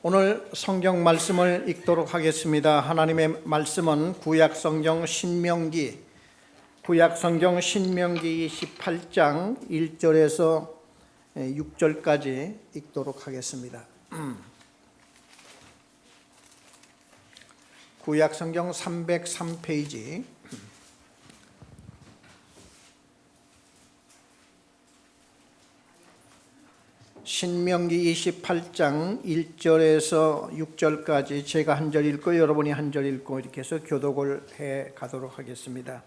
오늘 성경 말씀을 읽도록 하겠습니다. 하나님의 말씀은 구약 성경 신명기 28장 1절에서 6절까지 읽도록 하겠습니다. 구약 성경 303페이지 신명기 28장 1절에서 6절까지 제가 한 절 읽고 여러분이 한 절 읽고 이렇게 해서 교독을 해 가도록 하겠습니다.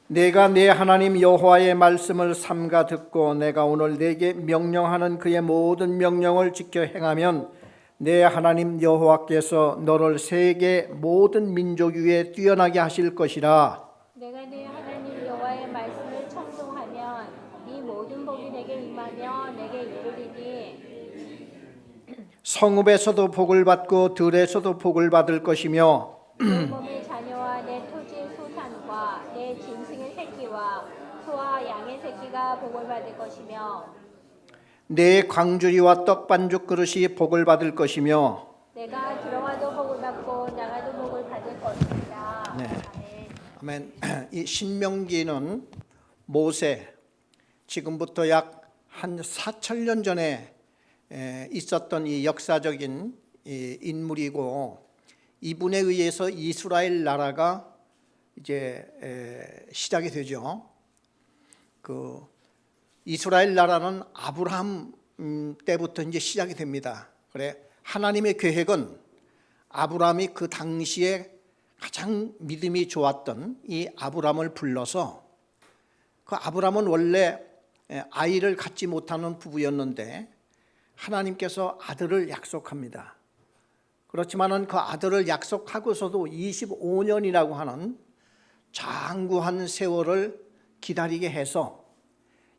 내가 내 하나님 여호와의 말씀을 삼가 듣고 내가 오늘 내게 명령하는 그의 모든 명령을 지켜 행하면 내 하나님 여호와께서 너를 세계 모든 민족 위에 뛰어나게 하실 것이라. 내가 내 하나님 여호와의 말씀을 청종하면 이 모든 복이 내게 임하며 내게 이르리니 성읍에서도 복을 받고 들에서도 복을 받을 것이며 내 몸의 자녀와 내 토지의 소산과 내 짐승의 새끼와 소와 양의 새끼가 복을 받을 것이며 내 광주리와 떡반죽 그릇이 복을 받을 것이며 내가 들어가도 복을 받고 나가도 복을 받을 것이다. 네. 아멘. 아멘. 이 신명기는 모세 지금부터 약 한 4,000년 전에 있었던 이 역사적인 인물이고 이분에 의해서 이스라엘 나라가 이제 시작이 되죠. 그 이스라엘 나라는 아브라함 때부터 이제 시작이 됩니다. 그래 하나님의 계획은 아브라함이 그 당시에 가장 믿음이 좋았던 이 아브라함을 불러서 그 아브라함은 원래 아이를 갖지 못하는 부부였는데 하나님께서 아들을 약속합니다. 그렇지만은 그 아들을 약속하고서도 25년이라고 하는 장구한 세월을 기다리게 해서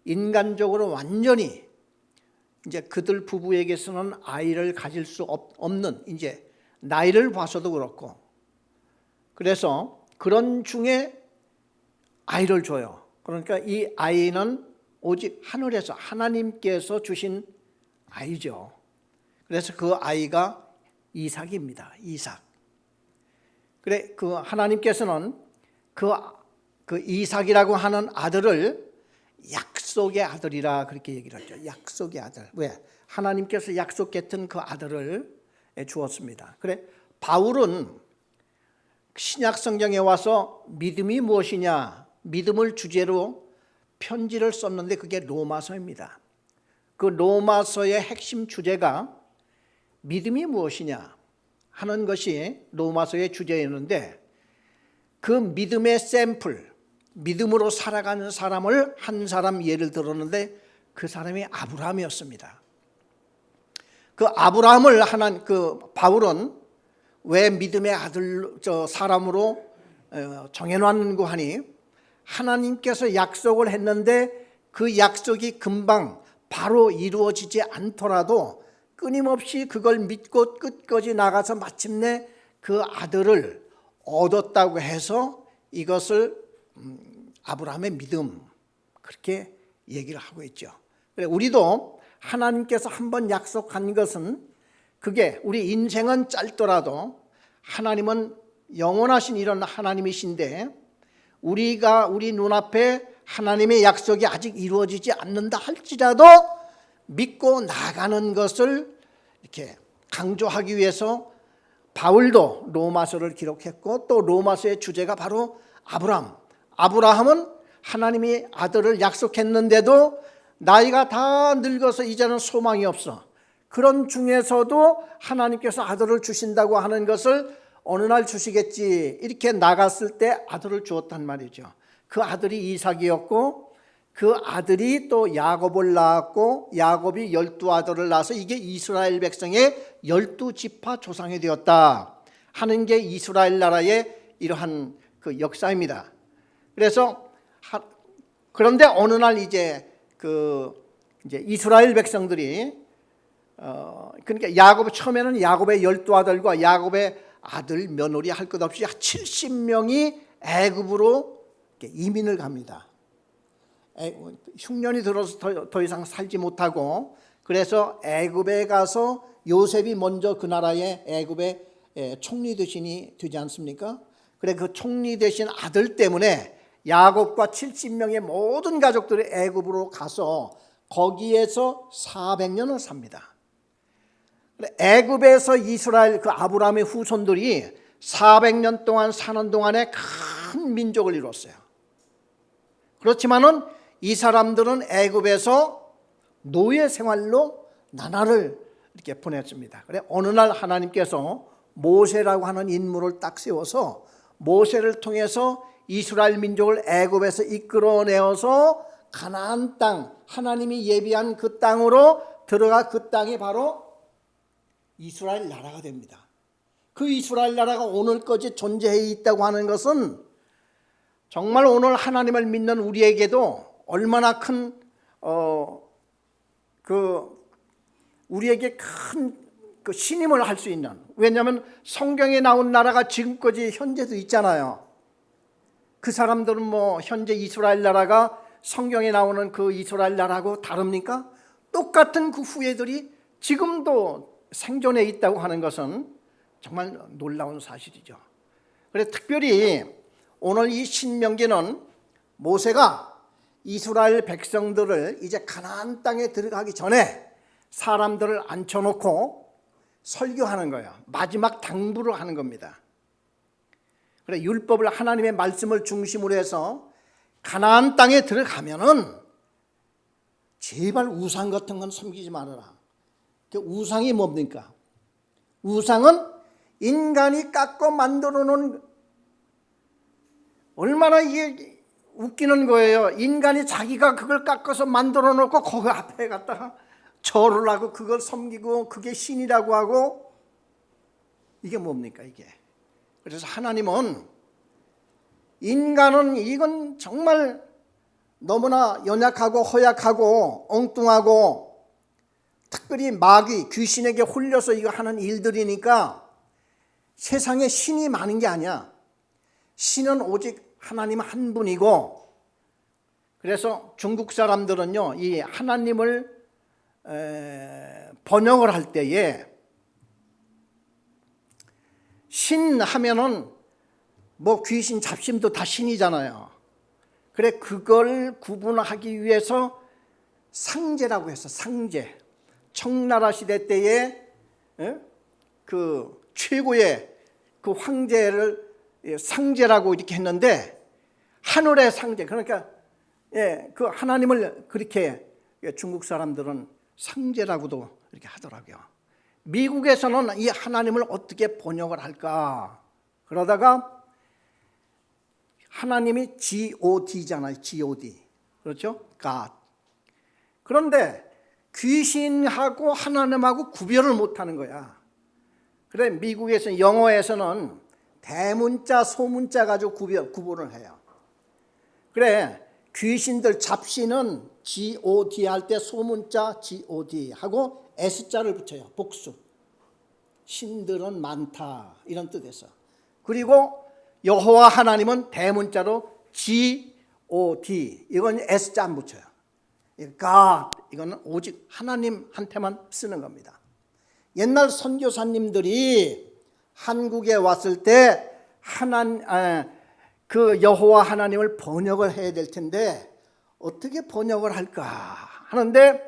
인간적으로 완전히 이제 그들 부부에게서는 아이를 가질 수 없는 이제 나이를 봐서도 그렇고 그래서 그런 중에 아이를 줘요. 그러니까 이 아이는 오직 하늘에서 하나님께서 주신 아이죠. 그래서 그 아이가 이삭입니다. 이삭. 그래 그 하나님께서는 그 이삭이라고 하는 아들을 약속의 아들이라 그렇게 얘기를 하죠. 약속의 아들. 왜? 하나님께서 약속했던 그 아들을 주었습니다. 그래 바울은 신약 성경에 와서 믿음이 무엇이냐? 믿음을 주제로 편지를 썼는데 그게 로마서입니다. 그 로마서의 핵심 주제가 믿음이 무엇이냐 하는 것이 로마서의 주제였는데 그 믿음의 샘플, 믿음으로 살아가는 사람을 한 사람 예를 들었는데 그 사람이 아브라함이었습니다. 그 아브라함을 바울은 왜 믿음의 아들 사람으로 정해놨는고 하니 하나님께서 약속을 했는데 그 약속이 금방 바로 이루어지지 않더라도 끊임없이 그걸 믿고 끝까지 나가서 마침내 그 아들을 얻었다고 해서 이것을 아브라함의 믿음 그렇게 얘기를 하고 있죠. 우리도 하나님께서 한번 약속한 것은 그게 우리 인생은 짧더라도 하나님은 영원하신 이런 하나님이신데 우리가 우리 눈앞에 하나님의 약속이 아직 이루어지지 않는다 할지라도 믿고 나가는 것을 이렇게 강조하기 위해서 바울도 로마서를 기록했고 또 로마서의 주제가 바로 아브라함은 하나님이 아들을 약속했는데도 나이가 다 늙어서 이제는 소망이 없어. 그런 중에서도 하나님께서 아들을 주신다고 하는 것을 어느 날 주시겠지 이렇게 나갔을 때 아들을 주었단 말이죠. 그 아들이 이삭이었고 그 아들이 또 야곱을 낳았고 야곱이 12아들을 낳아서 이게 이스라엘 백성의 12지파 조상이 되었다 하는 게 이스라엘 나라의 이러한 그 역사입니다. 그런데 어느 날 이제 이스라엘 백성들이 그러니까 처음에는 야곱의 12아들과 야곱의 아들 며느리 할 것 없이 70명이 애굽으로 이민을 갑니다. 흉년이 들어서 더 이상 살지 못하고 그래서 애굽에 가서 요셉이 먼저 그 나라의 애굽의 총리 대신이 되지 않습니까? 그래 그 총리 대신 아들 때문에 야곱과 70명의 모든 가족들이 애굽으로 가서 거기에서 400년을 삽니다. 애굽에서 이스라엘 그 아브라함의 후손들이 400년 동안 사는 동안에 큰 민족을 이뤘어요. 그렇지만은 이 사람들은 애굽에서 노예 생활로 나날을 이렇게 보냈습니다. 그래 어느 날 하나님께서 모세라고 하는 인물을 딱 세워서 모세를 통해서 이스라엘 민족을 애굽에서 이끌어내어서 가나안 땅, 하나님이 예비한 그 땅으로 들어가 그 땅이 바로 이스라엘 나라가 됩니다. 그 이스라엘 나라가 오늘까지 존재해 있다고 하는 것은 정말 오늘 하나님을 믿는 우리에게도 얼마나 큰 우리에게 큰 그 신임을 할 수 있는, 왜냐하면 성경에 나온 나라가 지금까지 현재도 있잖아요. 그 사람들은 뭐 현재 이스라엘 나라가 성경에 나오는 그 이스라엘 나라하고 다릅니까? 똑같은 그 후예들이 지금도 생존해 있다고 하는 것은 정말 놀라운 사실이죠. 그래서 특별히 오늘 이 신명기는 모세가 이스라엘 백성들을 이제 가나안 땅에 들어가기 전에 사람들을 앉혀놓고 설교하는 거예요. 마지막 당부를 하는 겁니다. 그래 율법을, 하나님의 말씀을 중심으로 해서 가나안 땅에 들어가면은 제발 우상 같은 건 섬기지 말아라. 그 우상이 뭡니까? 우상은 인간이 깎고 만들어 놓은, 얼마나 이게 웃기는 거예요. 인간이 자기가 그걸 깎아서 만들어 놓고 거기 앞에 갔다가 절을 하고 그걸 섬기고 그게 신이라고 하고, 이게 뭡니까 이게? 그래서 하나님은 인간은 이건 정말 너무나 연약하고 허약하고 엉뚱하고 특별히 마귀 귀신에게 홀려서 이거 하는 일들이니까 세상에 신이 많은 게 아니야. 신은 오직 하나님 한 분이고, 그래서 중국 사람들은요 이 하나님을 번역을 할 때에 신 하면은 뭐 귀신 잡신도 다 신이잖아요. 그래 그걸 구분하기 위해서 상제라고 해서, 상제, 청나라 시대 때에 그 최고의 그 황제를 상제라고 이렇게 했는데, 하늘의 상제, 그러니까 그 하나님을 그렇게 중국 사람들은 상제라고도 이렇게 하더라고요. 미국에서는 이 하나님을 어떻게 번역을 할까 그러다가 하나님이 God잖아요. God. 그렇죠? God. 그런데 귀신하고 하나님하고 구별을 못하는 거야. 그래 미국에서는, 영어에서는 대문자 소문자 가지고 구분을 해요. 그래 귀신들 잡신은 God 할 때 소문자 God 하고 S자를 붙여요. 복수. 신들은 많다 이런 뜻에서. 그리고 여호와 하나님은 대문자로 God, 이건 S자 안 붙여요. God, 이거는 오직 하나님한테만 쓰는 겁니다. 옛날 선교사님들이 한국에 왔을 때 그 여호와 하나님을 번역을 해야 될 텐데 어떻게 번역을 할까 하는데,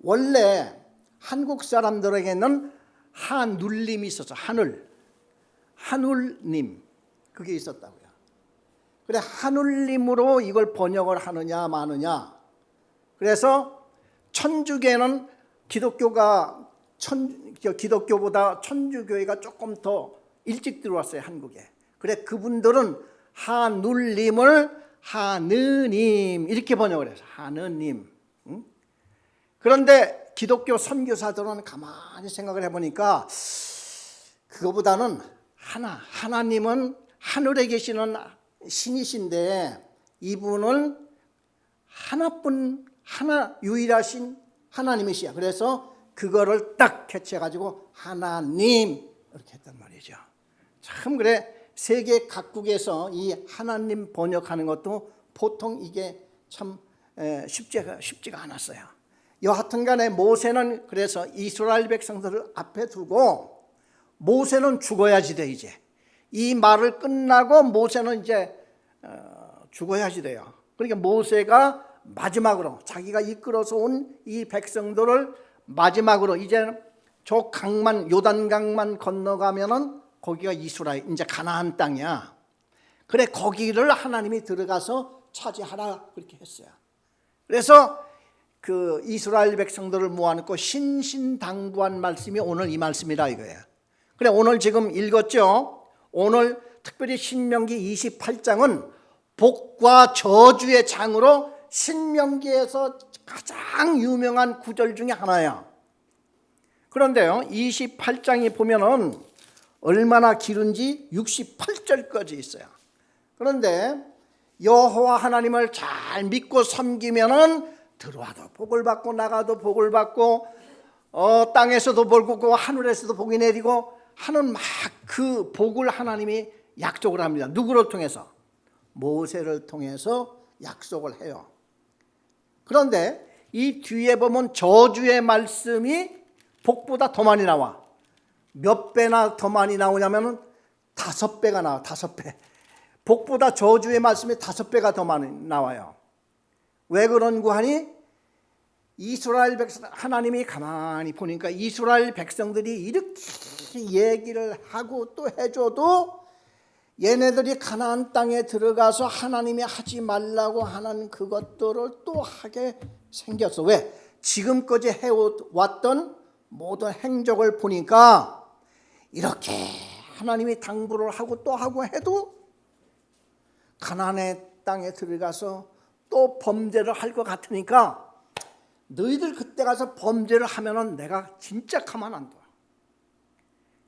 원래 한국 사람들에게는 하눌림이 있었어. 하눌님, 그게 있었다고요. 그래 하눌림으로 이걸 번역을 하느냐 마느냐. 그래서 천주교는 기독교보다 천주교회가 조금 더 일찍 들어왔어요 한국에. 그래 그분들은 하눌림을 하느님 이렇게 번역을 해서 하느님. 그런데 기독교 선교사들은 가만히 생각을 해보니까 그거보다는 하나님은 하늘에 계시는 신이신데 이분은 하나뿐, 하나 유일하신 하나님이시야. 그래서 그거를 딱 캐치해가지고 하나님 이렇게 했단 말이죠. 참 그래 세계 각국에서 이 하나님 번역하는 것도 보통 이게 참 쉽지가 않았어요. 여하튼 간에 모세는 그래서 이스라엘 백성들을 앞에 두고 모세는 죽어야지 돼. 이제 이 말을 끝나고 모세는 이제 죽어야지 돼요. 그러니까 모세가 마지막으로 자기가 이끌어서 온 이 백성들을 마지막으로 이제 저 강만 요단강만 건너가면은 거기가 이스라엘 이제 가나안 땅이야. 그래 거기를 하나님이 들어가서 차지하라 그렇게 했어요. 그래서 그 이스라엘 백성들을 모아놓고 신신당부한 말씀이 오늘 이 말씀이라 이거예요. 그래 오늘 지금 읽었죠. 오늘 특별히 신명기 28장은 복과 저주의 장으로 신명기에서 가장 유명한 구절 중에 하나야. 그런데요 28장이 보면은 얼마나 길은지 68절까지 있어요. 그런데 여호와 하나님을 잘 믿고 섬기면은 들어와도 복을 받고 나가도 복을 받고 땅에서도 복 받고 하늘에서도 복이 내리고 하는 막 그 복을 하나님이 약속을 합니다. 누구를 통해서? 모세를 통해서 약속을 해요. 그런데 이 뒤에 보면 저주의 말씀이 복보다 더 많이 나와. 몇 배나 더 많이 나오냐면 5배가 나와. 5배. 복보다 저주의 말씀이 5배가 더 많이 나와요. 왜 그런고 하니 이스라엘 백성 하나님이 가만히 보니까 이스라엘 백성들이 이렇게 얘기를 하고 또 해줘도 얘네들이 가나안 땅에 들어가서 하나님이 하지 말라고 하는 그것들을 또 하게 생겼어. 왜? 지금까지 해왔던 모든 행적을 보니까 이렇게 하나님이 당부를 하고 또 하고 해도 가나안의 땅에 들어가서 또 범죄를 할 것 같으니까 너희들 그때 가서 범죄를 하면은 내가 진짜 가만 안 둬.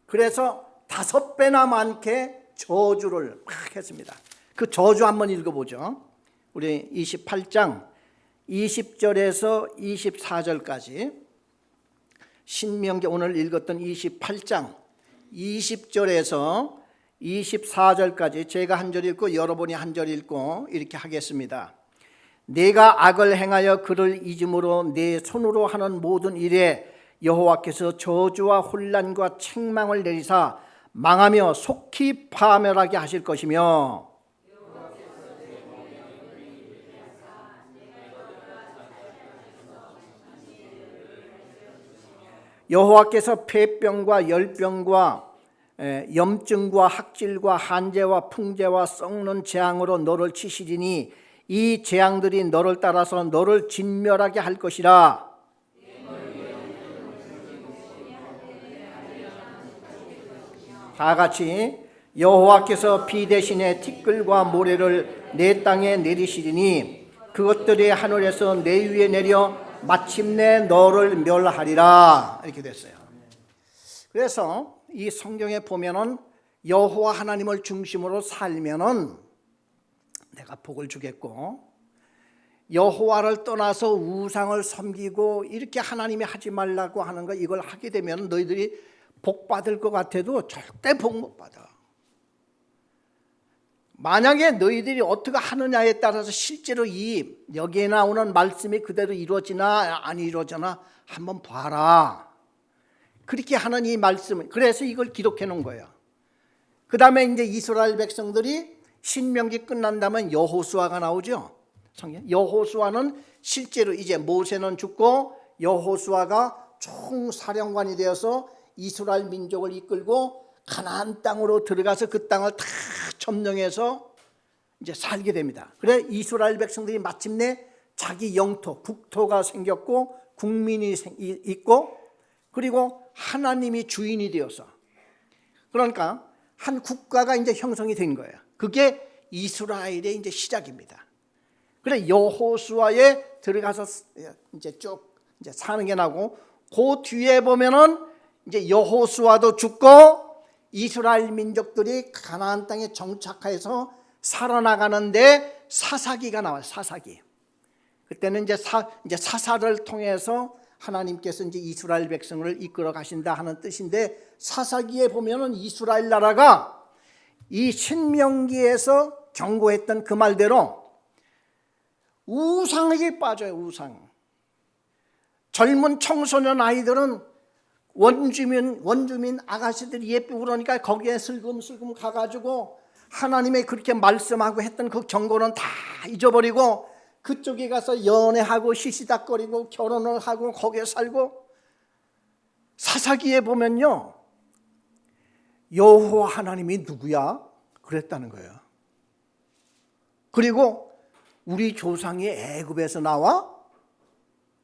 그래서 5배나 많게 저주를 막 했습니다. 그 저주 한번 읽어보죠. 우리 28장 20절에서 24절까지 신명기 오늘 읽었던 28장 20절에서 24절까지 제가 한 절 읽고 여러분이 한 절 읽고 이렇게 하겠습니다. 내가 악을 행하여 그를 잊음으로 내 손으로 하는 모든 일에 여호와께서 저주와 혼란과 책망을 내리사 망하며 속히 파멸하게 하실 것이며 여호와께서 폐병과 열병과 염증과 학질과 한재와 풍재와 썩는 재앙으로 너를 치시리니 이 재앙들이 너를 따라서 너를 진멸하게 할 것이라. 다 같이 여호와께서 비 대신에 티끌과 모래를 내 땅에 내리시리니 그것들이 하늘에서 내 위에 내려 마침내 너를 멸하리라. 이렇게 됐어요. 그래서 이 성경에 보면은 여호와 하나님을 중심으로 살면은 내가 복을 주겠고 여호와를 떠나서 우상을 섬기고 이렇게 하나님이 하지 말라고 하는 거 이걸 하게 되면 너희들이 복 받을 것 같아도 절대 복 못 받아. 만약에 너희들이 어떻게 하느냐에 따라서 실제로 이 여기에 나오는 말씀이 그대로 이루어지나 안 이루어지나 한번 봐라. 그렇게 하는 이 말씀은 그래서 이걸 기록해 놓은 거예요. 그 다음에 이제 이스라엘 백성들이 신명기 끝난 다음에 여호수아가 나오죠. 여호수아는 실제로 이제 모세는 죽고 여호수아가 총사령관이 되어서 이스라엘 민족을 이끌고 가나안 땅으로 들어가서 그 땅을 다 점령해서 이제 살게 됩니다. 그래 이스라엘 백성들이 마침내 자기 영토, 국토가 생겼고 국민이 있고 그리고 하나님이 주인이 되어서 그러니까 한 국가가 이제 형성이 된 거예요. 그게 이스라엘의 이제 시작입니다. 그래 여호수아에 들어가서 이제 쭉 이제 사는 게 나고 그 뒤에 보면은 이제 여호수아도 죽고 이스라엘 민족들이 가나안 땅에 정착해서 살아나가는데 사사기가 나와요. 사사기. 그때는 이제 사사를 통해서 하나님께서 이제 이스라엘 백성을 이끌어 가신다 하는 뜻인데 사사기에 보면은 이스라엘 나라가 이 신명기에서 경고했던 그 말대로 우상에게 빠져요. 우상. 젊은 청소년 아이들은 원주민 아가씨들이 예쁘고 그러니까 거기에 슬금슬금 가가지고 하나님의 그렇게 말씀하고 했던 그 경고는 다 잊어버리고 그쪽에 가서 연애하고 시시닥거리고 결혼을 하고 거기에 살고, 사사기에 보면요, 여호와 하나님이 누구야? 그랬다는 거예요. 그리고 우리 조상이 애굽에서 나와?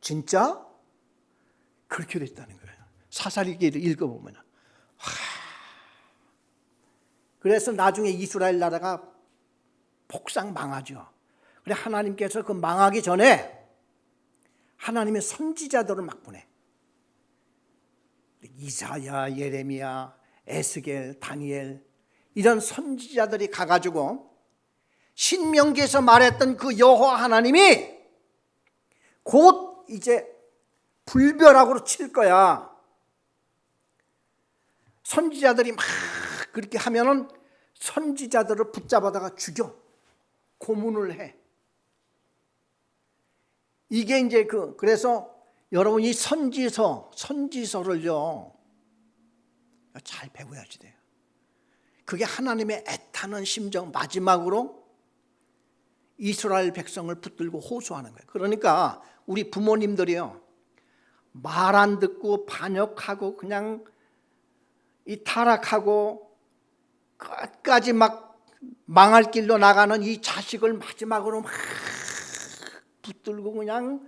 진짜? 그렇게 됐다는 거예요. 사사기를 읽어보면. 그래서 나중에 이스라엘 나라가 폭삭 망하죠. 그래 하나님께서 그 망하기 전에 하나님의 선지자들을 막 보내. 이사야, 예레미야, 에스겔, 다니엘 이런 선지자들이 가가지고 신명기에서 말했던 그 여호와 하나님이 곧 이제 불벼락으로 칠 거야. 선지자들이 막 그렇게 하면은 선지자들을 붙잡아다가 죽여, 고문을 해. 이게 이제 그래서 여러분이 선지서를요 잘 배워야지 돼요. 그게 하나님의 애타는 심정, 마지막으로 이스라엘 백성을 붙들고 호소하는 거예요. 그러니까 우리 부모님들이요, 말 안 듣고 반역하고 그냥 이 타락하고 끝까지 막 망할 길로 나가는 이 자식을 마지막으로 막 붙들고 그냥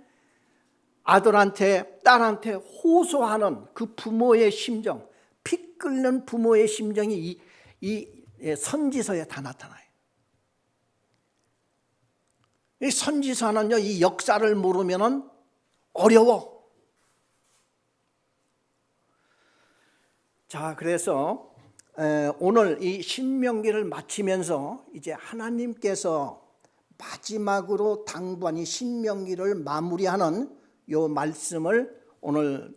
아들한테 딸한테 호소하는 그 부모의 심정, 피 끓는 부모의 심정이 이 선지서에 다 나타나요. 이 선지서는요, 이 역사를 모르면은 어려워. 자, 그래서 오늘 이 신명기를 마치면서 이제 하나님께서 마지막으로 당부한 이 신명기를 마무리하는 요 말씀을 오늘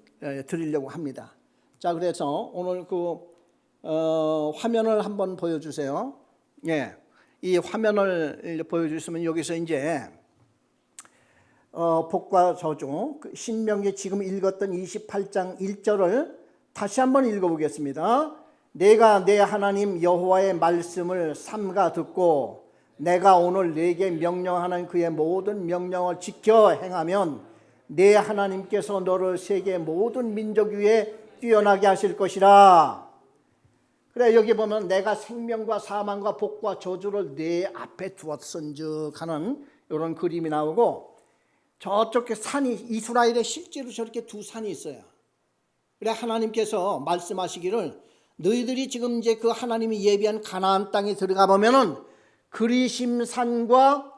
드리려고 합니다. 자, 그래서 오늘 화면을 한번 보여주세요. 예, 이 화면을 보여주시면 여기서 이제 복과 저주, 신명기 지금 읽었던 28장 1절을 다시 한번 읽어보겠습니다. 내가 내 하나님 여호와의 말씀을 삼가 듣고 내가 오늘 네게 명령하는 그의 모든 명령을 지켜 행하면 내 하나님께서 너를 세계 모든 민족 위에 뛰어나게 하실 것이라. 그래, 여기 보면 내가 생명과 사망과 복과 저주를 내 앞에 두었은즉 하는 이런 그림이 나오고, 저쪽에 산이, 이스라엘에 실제로 저렇게 두 산이 있어요. 그래 하나님께서 말씀하시기를 너희들이 지금 이제 그 하나님이 예비한 가나안 땅에 들어가 보면은 그리심산과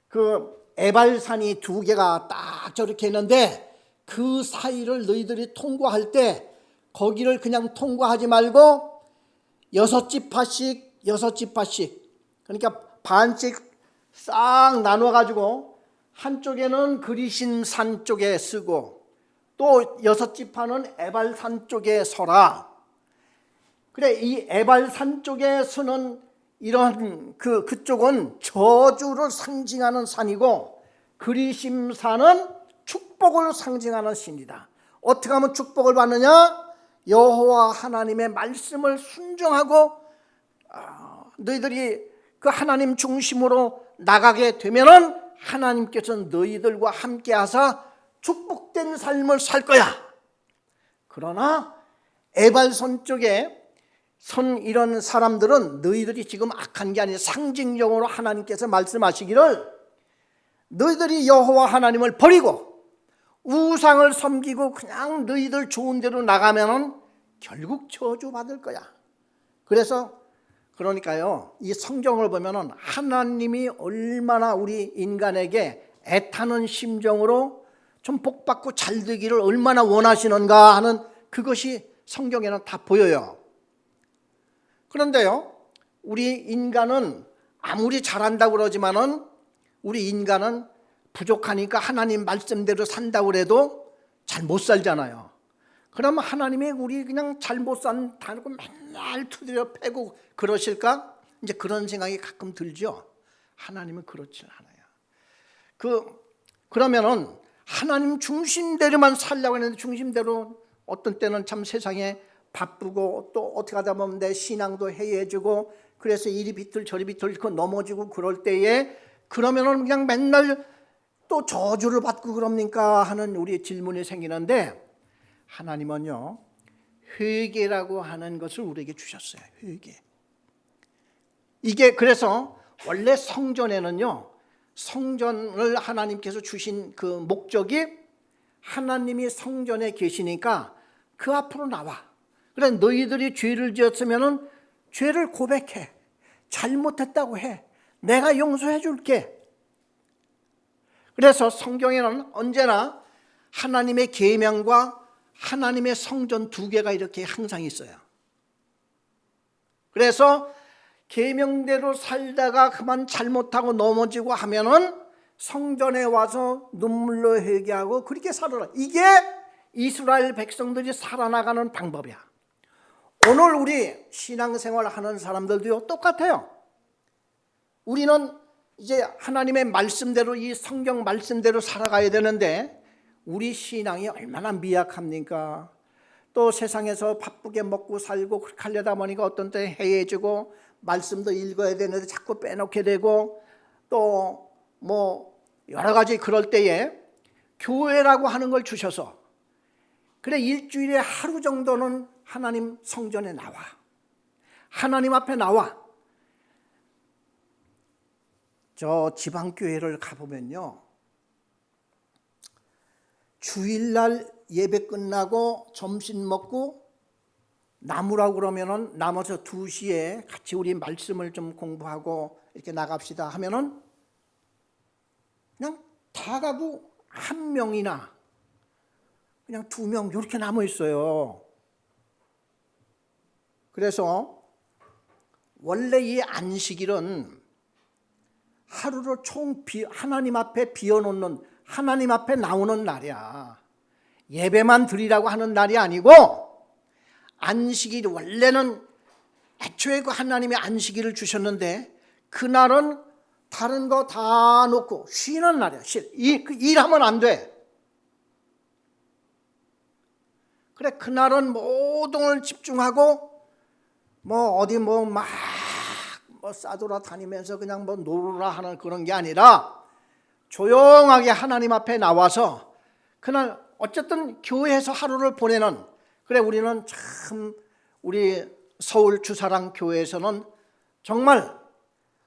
그 에발산이 두 개가 딱 저렇게 있는데 그 사이를 너희들이 통과할 때 거기를 그냥 통과하지 말고 6지파씩 그러니까 반씩 싹 나눠 가지고 한쪽에는 그리심산 쪽에 쓰고 또 6지파는 에발산 쪽에 서라. 그래, 이 에발산 쪽에 서는 이런 그쪽은 저주를 상징하는 산이고 그리심산은 축복을 상징하는 신이다. 어떻게 하면 축복을 받느냐? 여호와 하나님의 말씀을 순종하고 너희들이 그 하나님 중심으로 나가게 되면은 하나님께서 너희들과 함께 하사 축복된 삶을 살 거야. 그러나 에발산 쪽에 선 이런 사람들은 너희들이 지금 악한 게 아니라 상징적으로 하나님께서 말씀하시기를 너희들이 여호와 하나님을 버리고 우상을 섬기고 그냥 너희들 좋은 대로 나가면은 결국 저주받을 거야. 그러니까요, 이 성경을 보면은 하나님이 얼마나 우리 인간에게 애타는 심정으로 좀 복받고 잘 되기를 얼마나 원하시는가 하는 그것이 성경에는 다 보여요. 그런데요, 우리 인간은 아무리 잘한다고 그러지만은 우리 인간은 부족하니까 하나님 말씀대로 산다고 해도 잘 못 살잖아요. 그러면 하나님이 우리 그냥 잘 못 산다고 맨날 두드려 패고 그러실까? 이제 그런 생각이 가끔 들죠. 하나님은 그렇지 않아요. 그러면은 하나님 중심대로만 살려고 했는데 중심대로 어떤 때는 참 세상에 바쁘고 또 어떻게 하다 보면 내 신앙도 해이해지고 그래서 이리 비틀 저리 비틀 넘어지고 그럴 때에 그러면은 그냥 맨날 또 저주를 받고 그럽니까 하는 우리 질문이 생기는데 하나님은요 회개라고 하는 것을 우리에게 주셨어요. 회개. 이게 그래서 원래 성전에는요 성전을 하나님께서 주신 그 목적이 하나님이 성전에 계시니까 그 앞으로 나와. 그래 너희들이 죄를 지었으면은 죄를 고백해. 잘못했다고 해. 내가 용서해 줄게. 그래서 성경에는 언제나 하나님의 계명과 하나님의 성전 두 개가 이렇게 항상 있어요. 그래서 계명대로 살다가 그만 잘못하고 넘어지고 하면은 성전에 와서 눈물로 회개하고 그렇게 살아라. 이게 이스라엘 백성들이 살아나가는 방법이야. 오늘 우리 신앙생활 하는 사람들도요 똑같아요. 우리는 이제 하나님의 말씀대로 이 성경 말씀대로 살아가야 되는데 우리 신앙이 얼마나 미약합니까? 또 세상에서 바쁘게 먹고 살고 그렇게 하려다 보니까 어떤 때 해해지고 말씀도 읽어야 되는데 자꾸 빼놓게 되고 또 뭐 여러 가지 그럴 때에 교회라고 하는 걸 주셔서 그래 일주일에 하루 정도는 하나님 성전에 나와. 하나님 앞에 나와. 저 지방교회를 가보면요 주일날 예배 끝나고 점심 먹고 남으라고 그러면은 남아서 2시에 같이 우리 말씀을 좀 공부하고 이렇게 나갑시다 하면은 그냥 다 가고 1명이나 그냥 2명 이렇게 남아 있어요. 그래서 원래 이 안식일은 하루를 하나님 앞에 비워놓는 하나님 앞에 나오는 날이야. 예배만 드리라고 하는 날이 아니고 안식일 원래는 애초에 그 하나님이 안식일을 주셨는데 그날은 다른 거 다 놓고 쉬는 날이야. 일하면 안 돼. 그래 그날은 모든 걸 집중하고 뭐 어디 뭐 막 싸돌아 다니면서 그냥 뭐 놀으라 하는 그런 게 아니라 조용하게 하나님 앞에 나와서 그날 어쨌든 교회에서 하루를 보내는 그래 우리는 참 우리 서울 주사랑 교회에서는 정말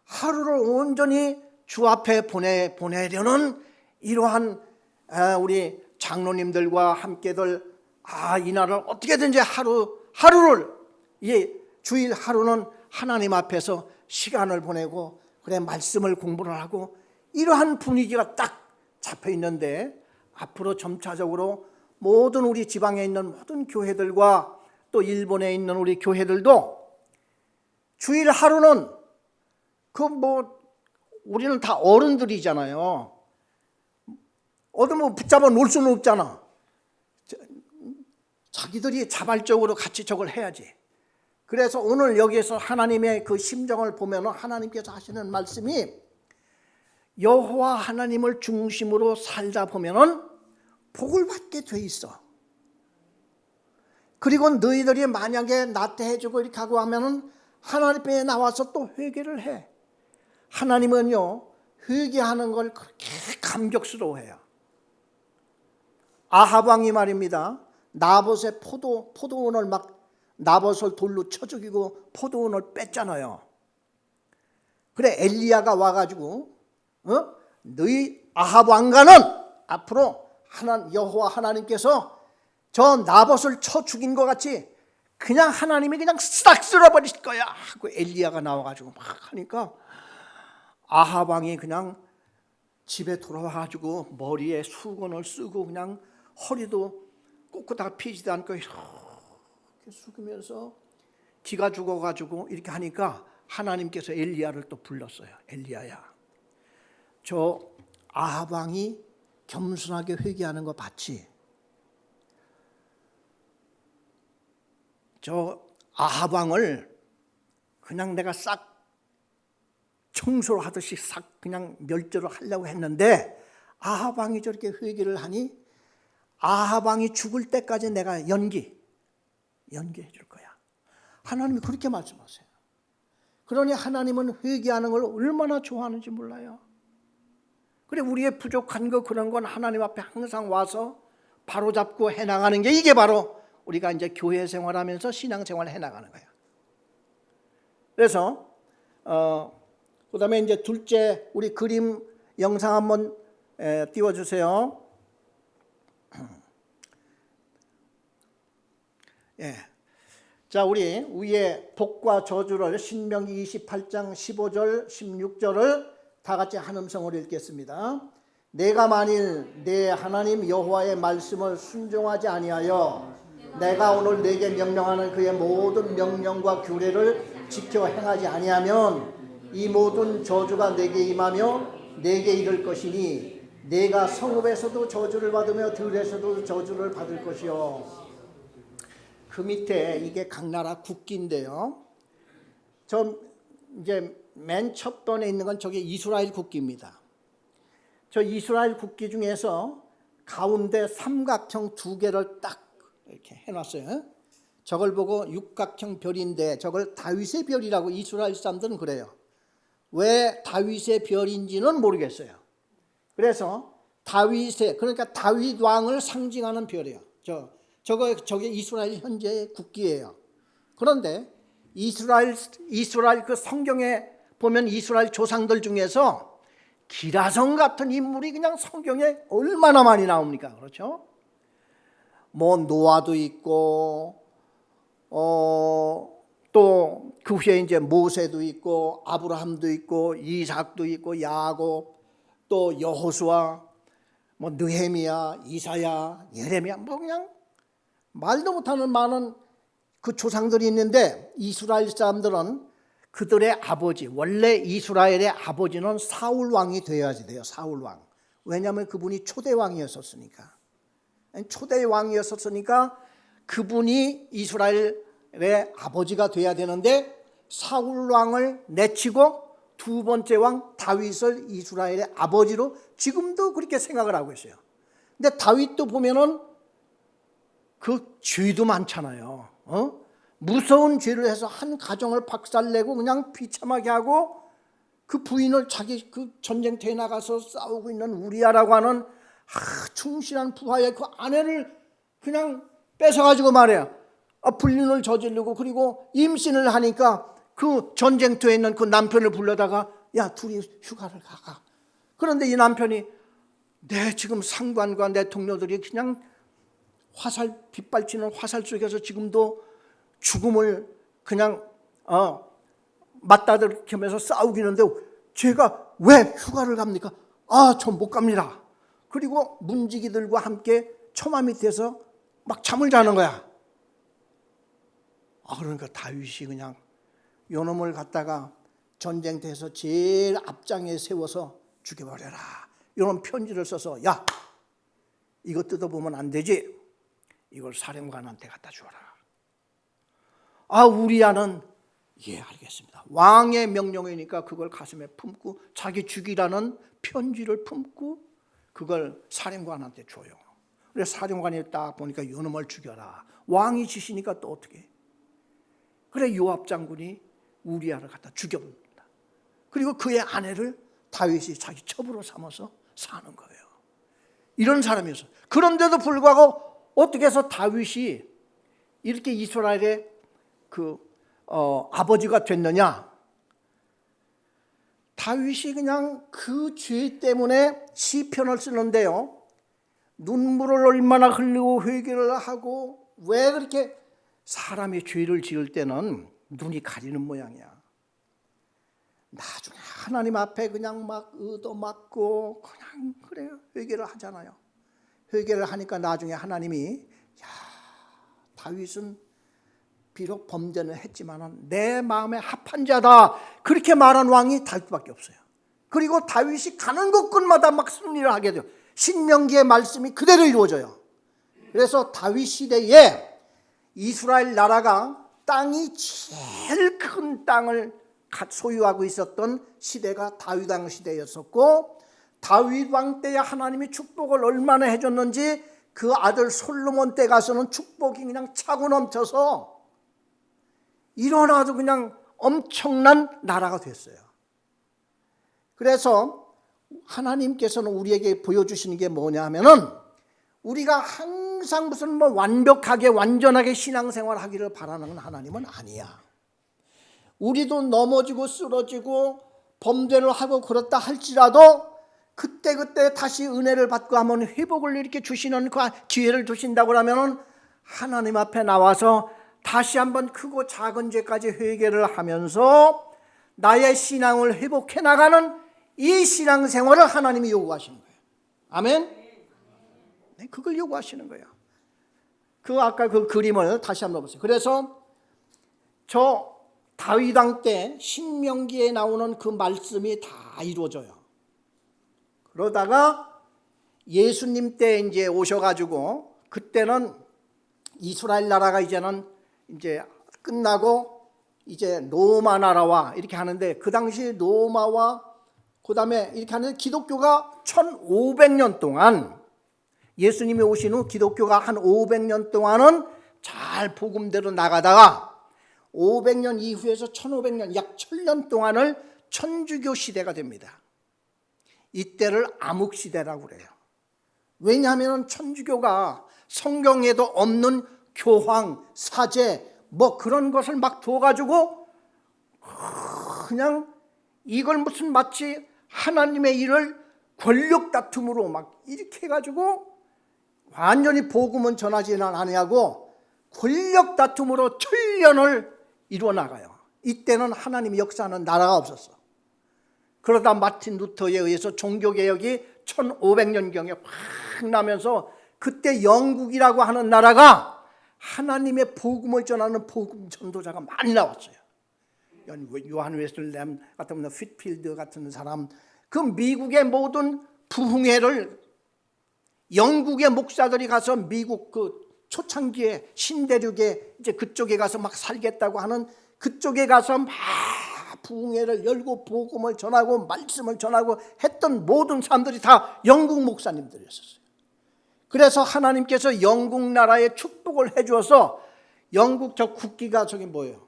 하루를 온전히 주 앞에 보내려는 이러한 우리 장로님들과 함께들 이날을 어떻게든지 하루를 이 주일 하루는 하나님 앞에서 시간을 보내고 그래 말씀을 공부를 하고 이러한 분위기가 딱 잡혀 있는데 앞으로 점차적으로 모든 우리 지방에 있는 모든 교회들과 또 일본에 있는 우리 교회들도 주일 하루는 우리는 다 어른들이잖아요. 어디 뭐 붙잡아 놓을 수는 없잖아. 자기들이 자발적으로 같이 저걸 해야지. 그래서 오늘 여기에서 하나님의 그 심정을 보면 하나님께서 하시는 말씀이 여호와 하나님을 중심으로 살다 보면은 복을 받게 돼 있어. 그리고 너희들이 만약에 나태해지고 이렇게 하고 하면은 하나님 앞에 나와서 또 회개를 해. 하나님은요 회개하는 걸 그렇게 감격스러워해요. 아합 왕이 말입니다. 나봇의 포도원을 막 나봇을 돌로 쳐 죽이고 포도원을 뺐잖아요. 그래 엘리야가 와가지고 너희 아합 왕가는 앞으로 여호와 하나님께서 저 나봇을 쳐 죽인 것 같이 그냥 하나님이 그냥 싹 쓸어버리실 거야 하고 엘리야가 나와가지고 막 하니까 아합 왕이 그냥 집에 돌아와가지고 머리에 수건을 쓰고 그냥 허리도 꼿꼿하게 피지도 않고 이렇게 숙이면서 기가 죽어가지고 이렇게 하니까 하나님께서 엘리야를 또 불렀어요. 엘리야야, 저 아합 왕이 겸손하게 회개하는 거 봤지? 저 아합 왕을 그냥 내가 싹 청소를 하듯이 싹 그냥 멸절을 하려고 했는데 아합 왕이 저렇게 회개를 하니 아합 왕이 죽을 때까지 내가 연기해 줄 거야. 하나님이 그렇게 말씀하세요. 그러니 하나님은 회개하는 걸 얼마나 좋아하는지 몰라요. 그래, 우리의 부족한 거 그런 건 하나님 앞에 항상 와서 바로잡고 해나가는 게, 이게 바로 우리가 이제 교회 생활하면서 신앙생활을 해나가는 거예요. 그래서 그 다음에 이제 둘째, 우리 그림 영상 한번 띄워주세요. 예. 자, 우리 위에 복과 저주를 신명기 28장 15절 16절을 다 같이 한 음성으로 읽겠습니다. 내가 만일 내 하나님 여호와의 말씀을 순종하지 아니하여 내가 오늘 내게 명령하는 그의 모든 명령과 규례를 지켜 행하지 아니하면 이 모든 저주가 내게 임하며 내게 이를 것이니 내가 성읍에서도 저주를 받으며 들에서도 저주를 받을 것이요. 그 밑에 이게 각 나라 국기인데요. 저 이제 맨 첫 번에 있는 건 저게 이스라엘 국기입니다. 저 이스라엘 국기 중에서 가운데 삼각형 두 개를 딱 이렇게 해놨어요. 저걸 보고 육각형 별인데 저걸 다윗의 별이라고 이스라엘 사람들은 그래요. 왜 다윗의 별인지는 모르겠어요. 그래서 다윗의, 그러니까 다윗 왕을 상징하는 별이에요. 저게 이스라엘 현재의 국기예요. 그런데 이스라엘 그 성경에 보면 이스라엘 조상들 중에서 기라성 같은 인물이 그냥 성경에 얼마나 많이 나옵니까? 그렇죠? 뭐 노아도 있고 또 그 후에 이제 모세도 있고 아브라함도 있고 이삭도 있고 야곱, 또 여호수아, 뭐 느헤미야, 이사야, 예레미야, 뭐 그냥 말도 못하는 많은 그 조상들이 있는데, 이스라엘 사람들은 그들의 아버지, 원래 이스라엘의 아버지는 사울 왕이 되어야지 돼요. 사울 왕. 왜냐하면 그분이 초대 왕이었었으니까. 초대 왕이었었으니까 그분이 이스라엘의 아버지가 돼야 되는데, 사울 왕을 내치고 두 번째 왕 다윗을 이스라엘의 아버지로 지금도 그렇게 생각을 하고 있어요. 근데 다윗도 보면은 그 죄도 많잖아요. 무서운 죄를 해서 한 가정을 박살내고 그냥 비참하게 하고, 그 부인을 자기 그 전쟁터에 나가서 싸우고 있는 우리아라고 하는 충실한 부하의 그 아내를 그냥 뺏어가지고 말이야. 불륜을 저지르고, 그리고 임신을 하니까 그 전쟁터에 있는 그 남편을 불러다가 야, 둘이 휴가를 가가. 그런데 이 남편이 내 지금 상관과 내 동료들이 그냥 화살, 빗발치는 화살 속에서 지금도 죽음을 그냥 맞다들면서 싸우기는데 제가 왜 휴가를 갑니까? 저 못 갑니다. 그리고 문지기들과 함께 처마 밑에서 막 잠을 자는 거야. 그러니까 다윗이 그냥 요놈을 갖다가 전쟁터에서 제일 앞장에 세워서 죽여버려라. 이런 편지를 써서, 야, 이거 뜯어보면 안 되지. 이걸 사령관한테 갖다 주어라. 우리아는 예, 알겠습니다. 왕의 명령이니까 그걸 가슴에 품고 자기 죽이라는 편지를 품고 그걸 사령관한테 줘요. 그래서 사령관이 딱 보니까 요놈을 죽여라. 왕이 지시니까 또 어떻게? 그래, 요압 장군이 우리아를 갖다 죽여버립니다. 그리고 그의 아내를 다윗이 자기 첩으로 삼아서 사는 거예요. 이런 사람이었어요. 그런데도 불구하고 어떻게 해서 다윗이 이렇게 이스라엘의 아버지가 됐느냐? 다윗이 그냥 그 죄 때문에 시편을 쓰는데요, 눈물을 얼마나 흘리고 회개를 하고, 왜 그렇게 사람이 죄를 지을 때는 눈이 가리는 모양이야. 나중에 하나님 앞에 그냥 막 얻어맞고 그냥 그래요. 회개를 하잖아요. 회개를 하니까 나중에 하나님이, 야, 다윗은 비록 범죄는 했지만 내 마음에 합한 자다, 그렇게 말한 왕이 다윗밖에 없어요. 그리고 다윗이 가는 곳곳마다 막 승리를 하게 돼요. 신명기의 말씀이 그대로 이루어져요. 그래서 다윗 시대에 이스라엘 나라가 땅이 제일 큰 땅을 소유하고 있었던 시대가 다윗 왕 시대였었고, 다윗 왕 때에 하나님이 축복을 얼마나 해줬는지 그 아들 솔로몬 때 가서는 축복이 그냥 차고 넘쳐서 일어나도 그냥 엄청난 나라가 됐어요. 그래서 하나님께서는 우리에게 보여주시는 게 뭐냐 하면은 우리가 항상 무슨 뭐 완벽하게 완전하게 신앙생활 하기를 바라는 하나님은 아니야. 우리도 넘어지고 쓰러지고 범죄를 하고 그렇다 할지라도 그때 다시 은혜를 받고 하면 회복을 이렇게 주시는 그 기회를 주신다고 하면은 하나님 앞에 나와서 다시 한번 크고 작은 죄까지 회개를 하면서 나의 신앙을 회복해 나가는 이 신앙생활을 하나님이 요구하시는 거예요. 아멘? 네, 그걸 요구하시는 거예요. 아까 그 그림을 다시 한번 보세요. 그래서 저 다윗 왕 때 신명기에 나오는 그 말씀이 다 이루어져요. 그러다가 예수님 때 이제 오셔가지고 그때는 이스라엘 나라가 이제는 이제 끝나고 이제 로마 나라와 이렇게 하는데 그 당시 로마와 그 다음에 이렇게 하는데 기독교가 1500년 동안 예수님이 오신 후 기독교가 한 500년 동안은 잘 복음대로 나가다가 500년 이후에서 1500년 약 1000년 동안을 천주교 시대가 됩니다. 이때를 암흑시대라고 그래요. 왜냐하면 천주교가 성경에도 없는 교황, 사제 뭐 그런 것을 막 둬가지고 그냥 이걸 무슨 마치 하나님의 일을 권력 다툼으로 막 이렇게 해가지고 완전히 복음은 전하지는 아니하고 권력 다툼으로 천년을 이루어 나가요. 이때는 하나님의 역사하는 나라가 없었어. 그러다 마틴 루터에 의해서 종교개혁이 1500년경에 확 나면서 그때 영국이라고 하는 나라가 하나님의 복음을 전하는 복음 전도자가 많이 나왔어요. 요한 웨슬렘 같은 휘트필드 같은 사람, 그 미국의 모든 부흥회를 영국의 목사들이 가서 미국 그 초창기에 신대륙에 이제 그쪽에 가서 막 살겠다고 하는 그쪽에 가서 막 부흥회를 열고 복음을 전하고 말씀을 전하고 했던 모든 사람들이 다 영국 목사님들이었어요. 그래서 하나님께서 영국 나라에 축복을 해주어서 영국 저 국기가 저기 뭐예요?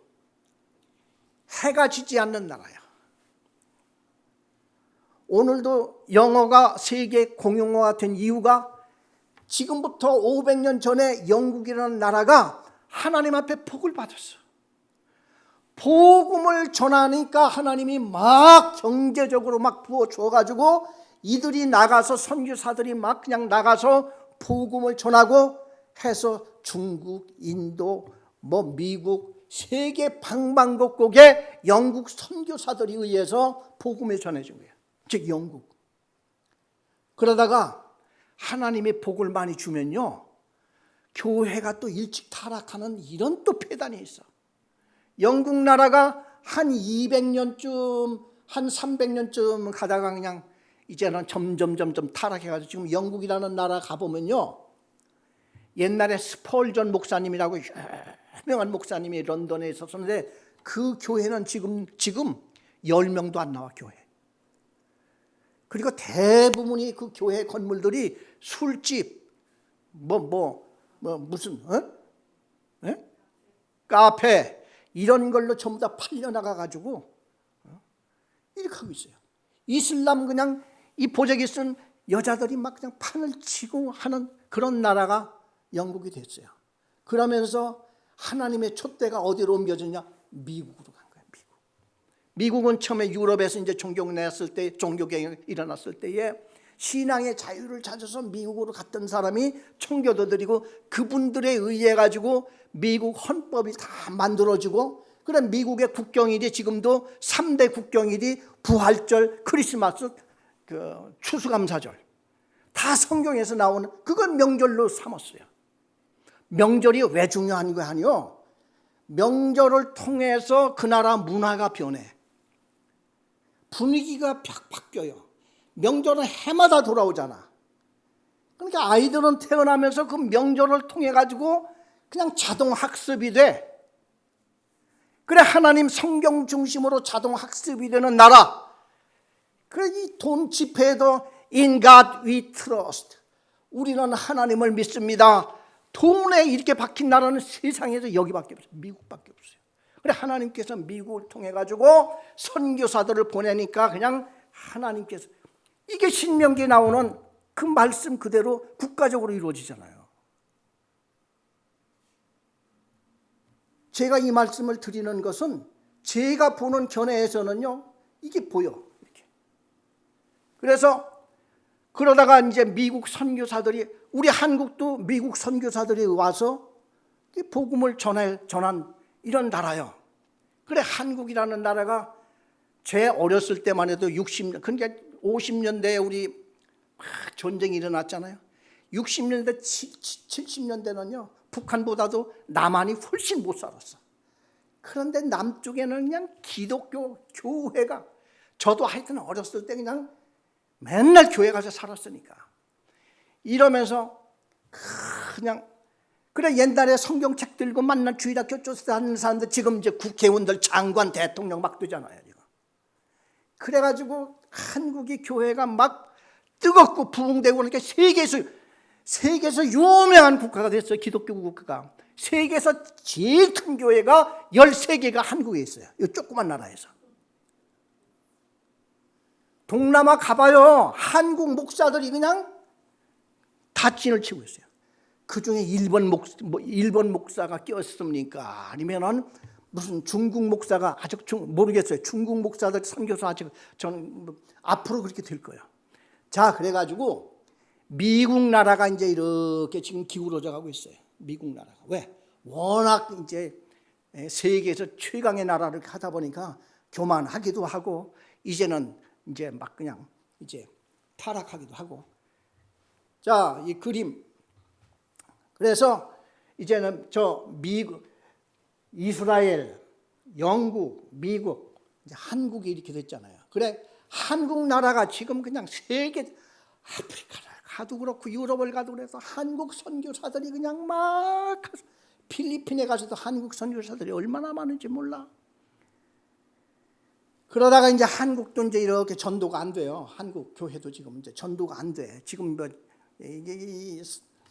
해가 지지 않는 나라야. 오늘도 영어가 세계 공용어가 된 이유가 지금부터 500년 전에 영국이라는 나라가 하나님 앞에 복을 받았어. 복음을 전하니까 하나님이 막 경제적으로 막 부어줘가지고 이들이 나가서 선교사들이 막 그냥 나가서 복음을 전하고 해서 중국, 인도, 뭐 미국 세계 방방곡곡에 영국 선교사들이 의해서 복음이 전해진 거예요. 즉 영국. 그러다가 하나님의 복을 많이 주면요 교회가 또 일찍 타락하는 이런 또 폐단이 있어. 영국 나라가 한 200년쯤 한 300년쯤 가다가 그냥 이제는 점점 타락해가지고 지금 영국이라는 나라 가보면요 옛날에 스펄전 목사님이라고 유명한 목사님이 런던에 있었는데 그 교회는 지금 10명도 안 나와. 교회. 그리고 대부분이 그 교회 건물들이 술집 무슨 카페 이런 걸로 전부 다 팔려나가가지고 이렇게 하고 있어요. 이슬람 그냥 이 보자기 쓴 여자들이 막 그냥 판을 치고 하는 그런 나라가 영국이 됐어요. 그러면서 하나님의 촛대가 어디로 옮겨졌냐? 미국으로 간 거예요. 미국은 처음에 유럽에서 이제 종교개혁이 일어났을 때에 신앙의 자유를 찾아서 미국으로 갔던 사람이 청교도 드리고 그분들에 의해 가지고 미국 헌법이 다 만들어지고 그래 미국의 국경일이 지금도 3대 국경일이 부활절, 크리스마스, 추수감사절 다 성경에서 나오는 그건 명절로 삼았어요. 명절이 왜 중요한 거 아니요? 명절을 통해서 그 나라 문화가 변해. 분위기가 팍 바뀌어요. 명절은 해마다 돌아오잖아. 그러니까 아이들은 태어나면서 그 명절을 통해 가지고 그냥 자동 학습이 돼. 그래 하나님 성경 중심으로 자동 학습이 되는 나라. 그래 이 돈 지폐에도 In God we trust. 우리는 하나님을 믿습니다. 돈에 이렇게 박힌 나라는 세상에서 여기밖에 없어요. 미국밖에 없어요. 그래 하나님께서 미국을 통해 가지고 선교사들을 보내니까 그냥 하나님께서 이게 신명기에 나오는 그 말씀 그대로 국가적으로 이루어지잖아요. 제가 이 말씀을 드리는 것은 제가 보는 견해에서는요, 이게 보여. 이렇게. 그래서 그러다가 이제 미국 선교사들이, 우리 한국도 미국 선교사들이 와서 복음을 전한 이런 나라요. 그래 한국이라는 나라가 제 어렸을 때만 해도 60년, 그러니까 50년대에 우리 전쟁이 일어났잖아요. 60년대, 70년대는요, 북한보다도 남한이 훨씬 못 살았어. 그런데 남쪽에는 그냥 기독교 교회가, 저도 하여튼 어렸을 때 그냥 맨날 교회 가서 살았으니까 이러면서 그냥 그래 옛날에 성경책 들고 만난 주일학교 쫓아다니는 사람들 지금 이제 국회의원들 장관 대통령 막 되잖아요. 지금. 그래가지고 한국이 교회가 막 뜨겁고 부흥되고 그러니까 세계에서 유명한 국가가 됐어요. 기독교 국가가. 세계에서 제일 큰 교회가 13개가 한국에 있어요. 이 조그만 나라에서. 동남아 가봐요. 한국 목사들이 그냥 다 진을 치고 있어요. 그 중에 일본 목사가 꼈습니까? 아니면은 무슨 중국 목사가 아직 모르겠어요. 중국 목사들 선교사 아직 저는 앞으로 그렇게 될 거예요. 자, 그래가지고 미국 나라가 이제 이렇게 지금 기울어져 가고 있어요. 미국 나라가. 왜? 워낙 이제 세계에서 최강의 나라를 하다 보니까 교만하기도 하고 이제는 이제 막 그냥 이제 타락하기도 하고. 자, 이 그림. 그래서 이제는 저 미국, 이스라엘, 영국, 미국, 이제 한국이 이렇게 됐잖아요. 그래 한국 나라가 지금 그냥 세계 아프리카를 가도 그렇고 유럽을 가도 그래서 한국 선교사들이 그냥 막 필리핀에 가서도 한국 선교사들이 얼마나 많은지 몰라. 그러다가 이제 한국도 이제 이렇게 전도가 안 돼요. 한국 교회도 지금 이제 전도가 안 돼. 지금 뭐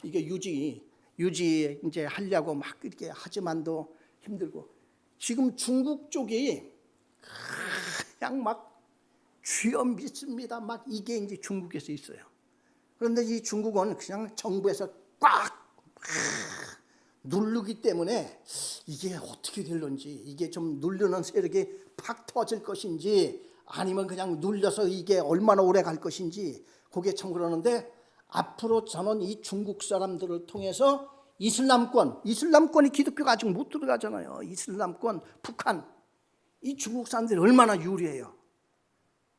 이게 유지 이제 하려고 막 이렇게 하지만도 힘들고 지금 중국 쪽이 그냥 막 쥐엄 믿습니다. 막 이게 이제 중국에서 있어요. 그런데 이 중국은 그냥 정부에서 꽉 누르기 때문에 이게 어떻게 될런지 이게 좀 누르는 세력이 팍 터질 것인지 아니면 그냥 눌려서 이게 얼마나 오래 갈 것인지 그게 참 그러는데 앞으로 저는 이 중국 사람들을 통해서 이슬람권이 기독교가 아직 못 들어가잖아요. 이슬람권, 북한 이 중국 사람들이 얼마나 유리해요.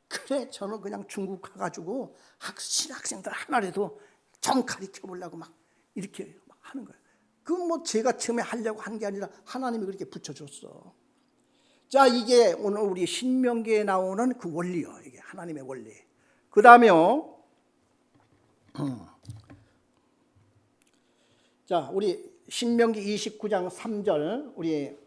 그래 저는 그냥 중국 가가지고 신학생들 하나라도 좀 가르쳐 보려고 막 이렇게 막 하는 거예요. 그건 뭐 제가 처음에 하려고 한 게 아니라 하나님이 그렇게 붙여줬어. 자, 이게 오늘 우리 신명기에 나오는 그 원리요. 이게 하나님의 원리. 그 다음에요. 자, 우리 신명기 29장 3절 우리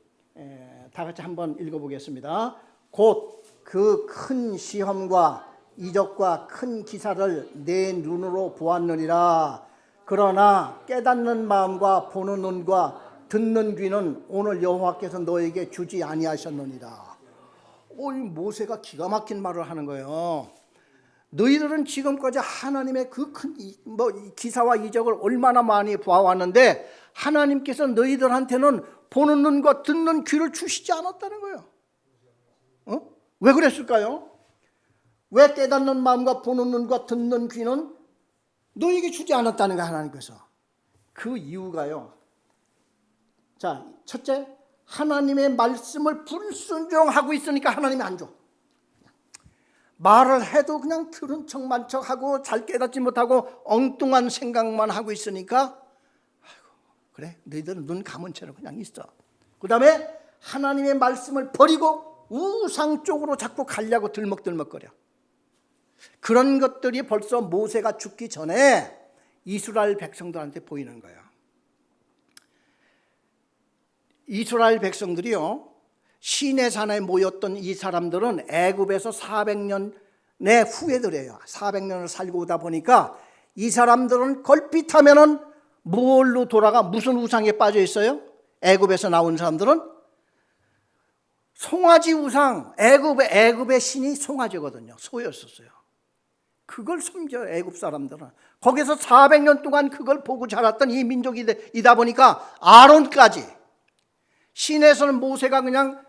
다 같이 한번 읽어보겠습니다. 곧 그 큰 시험과 이적과 큰 기사를 내 눈으로 보았느니라. 그러나 깨닫는 마음과 보는 눈과 듣는 귀는 오늘 여호와께서 너에게 주지 아니하셨느니라. 이 모세가 기가 막힌 말을 하는 거예요. 너희들은 지금까지 하나님의 그 큰 기사와 이적을 얼마나 많이 보아왔는데 하나님께서 너희들한테는 보는 눈과 듣는 귀를 주시지 않았다는 거예요. 왜 그랬을까요? 왜 깨닫는 마음과 보는 눈과 듣는 귀는 너에게 주지 않았다는 거예요, 하나님께서. 그 이유가요. 자, 첫째, 하나님의 말씀을 불순종하고 있으니까 하나님이 안 줘. 말을 해도 그냥 들은 척만 척하고 잘 깨닫지 못하고 엉뚱한 생각만 하고 있으니까 아이고, 그래 너희들은 눈 감은 채로 그냥 있어. 그 다음에 하나님의 말씀을 버리고 우상 쪽으로 자꾸 가려고 들먹들먹거려. 그런 것들이 벌써 모세가 죽기 전에 이스라엘 백성들한테 보이는 거예요. 이스라엘 백성들이요, 시내산에 모였던 이 사람들은 애굽에서 400년 내 후예들이에요. 400년을 살고 오다 보니까 이 사람들은 걸핏하면은 뭘로 돌아가, 무슨 우상에 빠져 있어요? 애굽에서 나온 사람들은 송아지 우상, 애굽의 신이 송아지거든요. 소였었어요. 그걸 섬겨요, 애굽 사람들은. 거기서 400년 동안 그걸 보고 자랐던 이 민족이다 보니까 아론까지, 시내에서는 모세가 그냥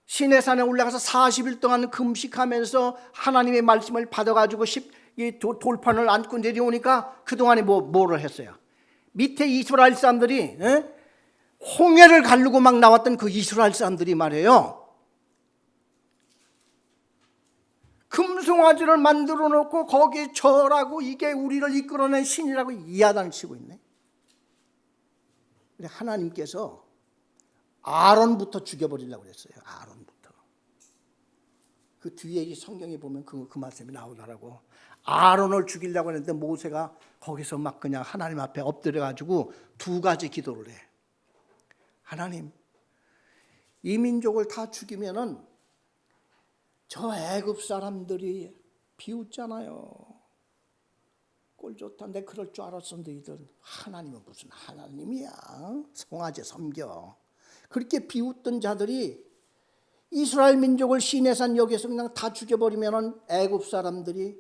시내산에 올라가서 40일 동안 금식하면서 하나님의 말씀을 받아가지고 이 돌판을 안고 내려오니까 그동안에 뭐를 했어요? 밑에 이스라엘 사람들이 홍해를 가르고 막 나왔던 그 이스라엘 사람들이 말이에요, 금송아지를 만들어 놓고 거기에 절하고 이게 우리를 이끌어낸 신이라고 이야단을 치고 있네. 근데 하나님께서 아론부터 죽여버리려고 그랬어요. 아론부터. 그 뒤에 이 성경에 보면 그 말씀이 나오더라고. 아론을 죽이려고 했는데 모세가 거기서 막 그냥 하나님 앞에 엎드려가지고 두 가지 기도를 해. 하나님, 이 민족을 다 죽이면은 저 애굽 사람들이 비웃잖아요. 꼴 좋다는데 그럴 줄 알았어. 너희들 하나님은 무슨 하나님이야? 송아지 섬겨. 그렇게 비웃던 자들이 이스라엘 민족을 시내산 여기서 그냥 다 죽여버리면은 애굽 사람들이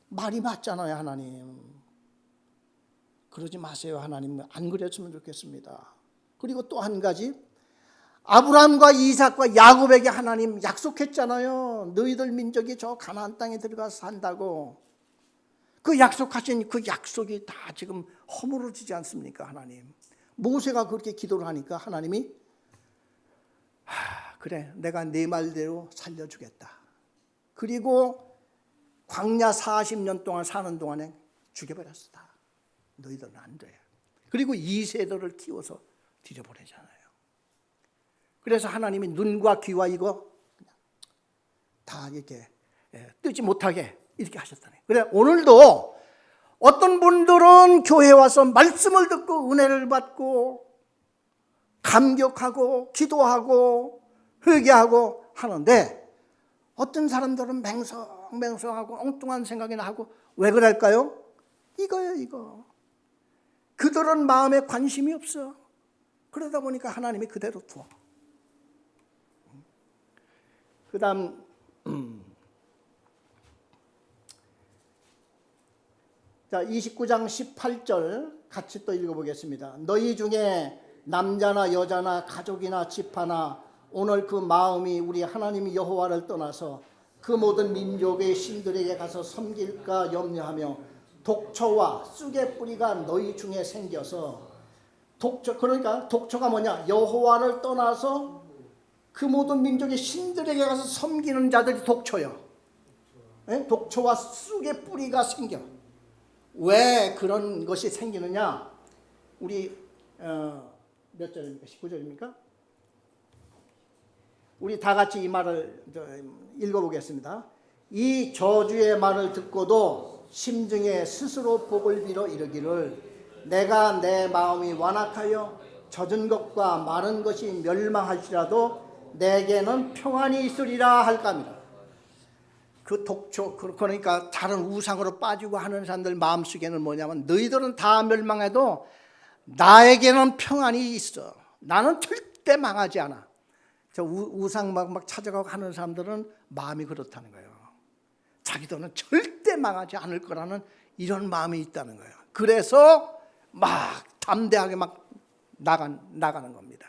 말이 맞잖아요. 하나님, 그러지 마세요. 하나님, 안 그랬으면 좋겠습니다. 그리고 또 한 가지, 아브라함과 이삭과 야곱에게 하나님 약속했잖아요. 너희들 민족이 저 가나안 땅에 들어가서 산다고. 그 약속하신 그 약속이 다 지금 허물어지지 않습니까? 하나님, 모세가 그렇게 기도를 하니까 하나님이 그래, 내가 네 말대로 살려주겠다. 그리고 광야 40년 동안 사는 동안에 죽여버렸어. 다. 너희들은 안 돼. 그리고 이 세대를 키워서 들여보내잖아요. 그래서 하나님이 눈과 귀와 이거 다 이렇게 뜨지 못하게 이렇게 하셨다네. 그래, 오늘도 어떤 분들은 교회에 와서 말씀을 듣고 은혜를 받고 감격하고 기도하고 회개하고 하는데, 어떤 사람들은 맹성하고 엉뚱한 생각이나 하고. 왜 그럴까요? 이거예요, 이거. 그들은 마음에 관심이 없어. 그러다 보니까 하나님이 그대로 두어. 그 다음 자, 29장 18절 같이 또 읽어보겠습니다. 너희 중에 남자나 여자나 가족이나 집하나 오늘 그 마음이 우리 하나님 여호와를 떠나서 그 모든 민족의 신들에게 가서 섬길까 염려하며 독초와 쑥의 뿌리가 너희 중에 생겨서, 그러니까 독초가 뭐냐? 여호와를 떠나서 그 모든 민족의 신들에게 가서 섬기는 자들이 독초요. 독초와 쑥의 뿌리가 생겨. 왜 그런 것이 생기느냐? 우리 몇 절입니까? 19절입니까? 우리 다 같이 이 말을 읽어보겠습니다. 이 저주의 말을 듣고도 심중에 스스로 복을 빌어 이르기를, 내가 내 마음이 완악하여 젖은 것과 마른 것이 멸망할지라도 내게는 평안이 있으리라 할까니라. 그 독초, 그러니까 다른 우상으로 빠지고 하는 사람들 마음속에는 뭐냐면, 너희들은 다 멸망해도 나에게는 평안이 있어. 나는 절대 망하지 않아. 저 우상 막 찾아가고 하는 사람들은 마음이 그렇다는 거예요. 자기들은 절대 망하지 않을 거라는 이런 마음이 있다는 거예요. 그래서 막 담대하게 막 나가는 겁니다.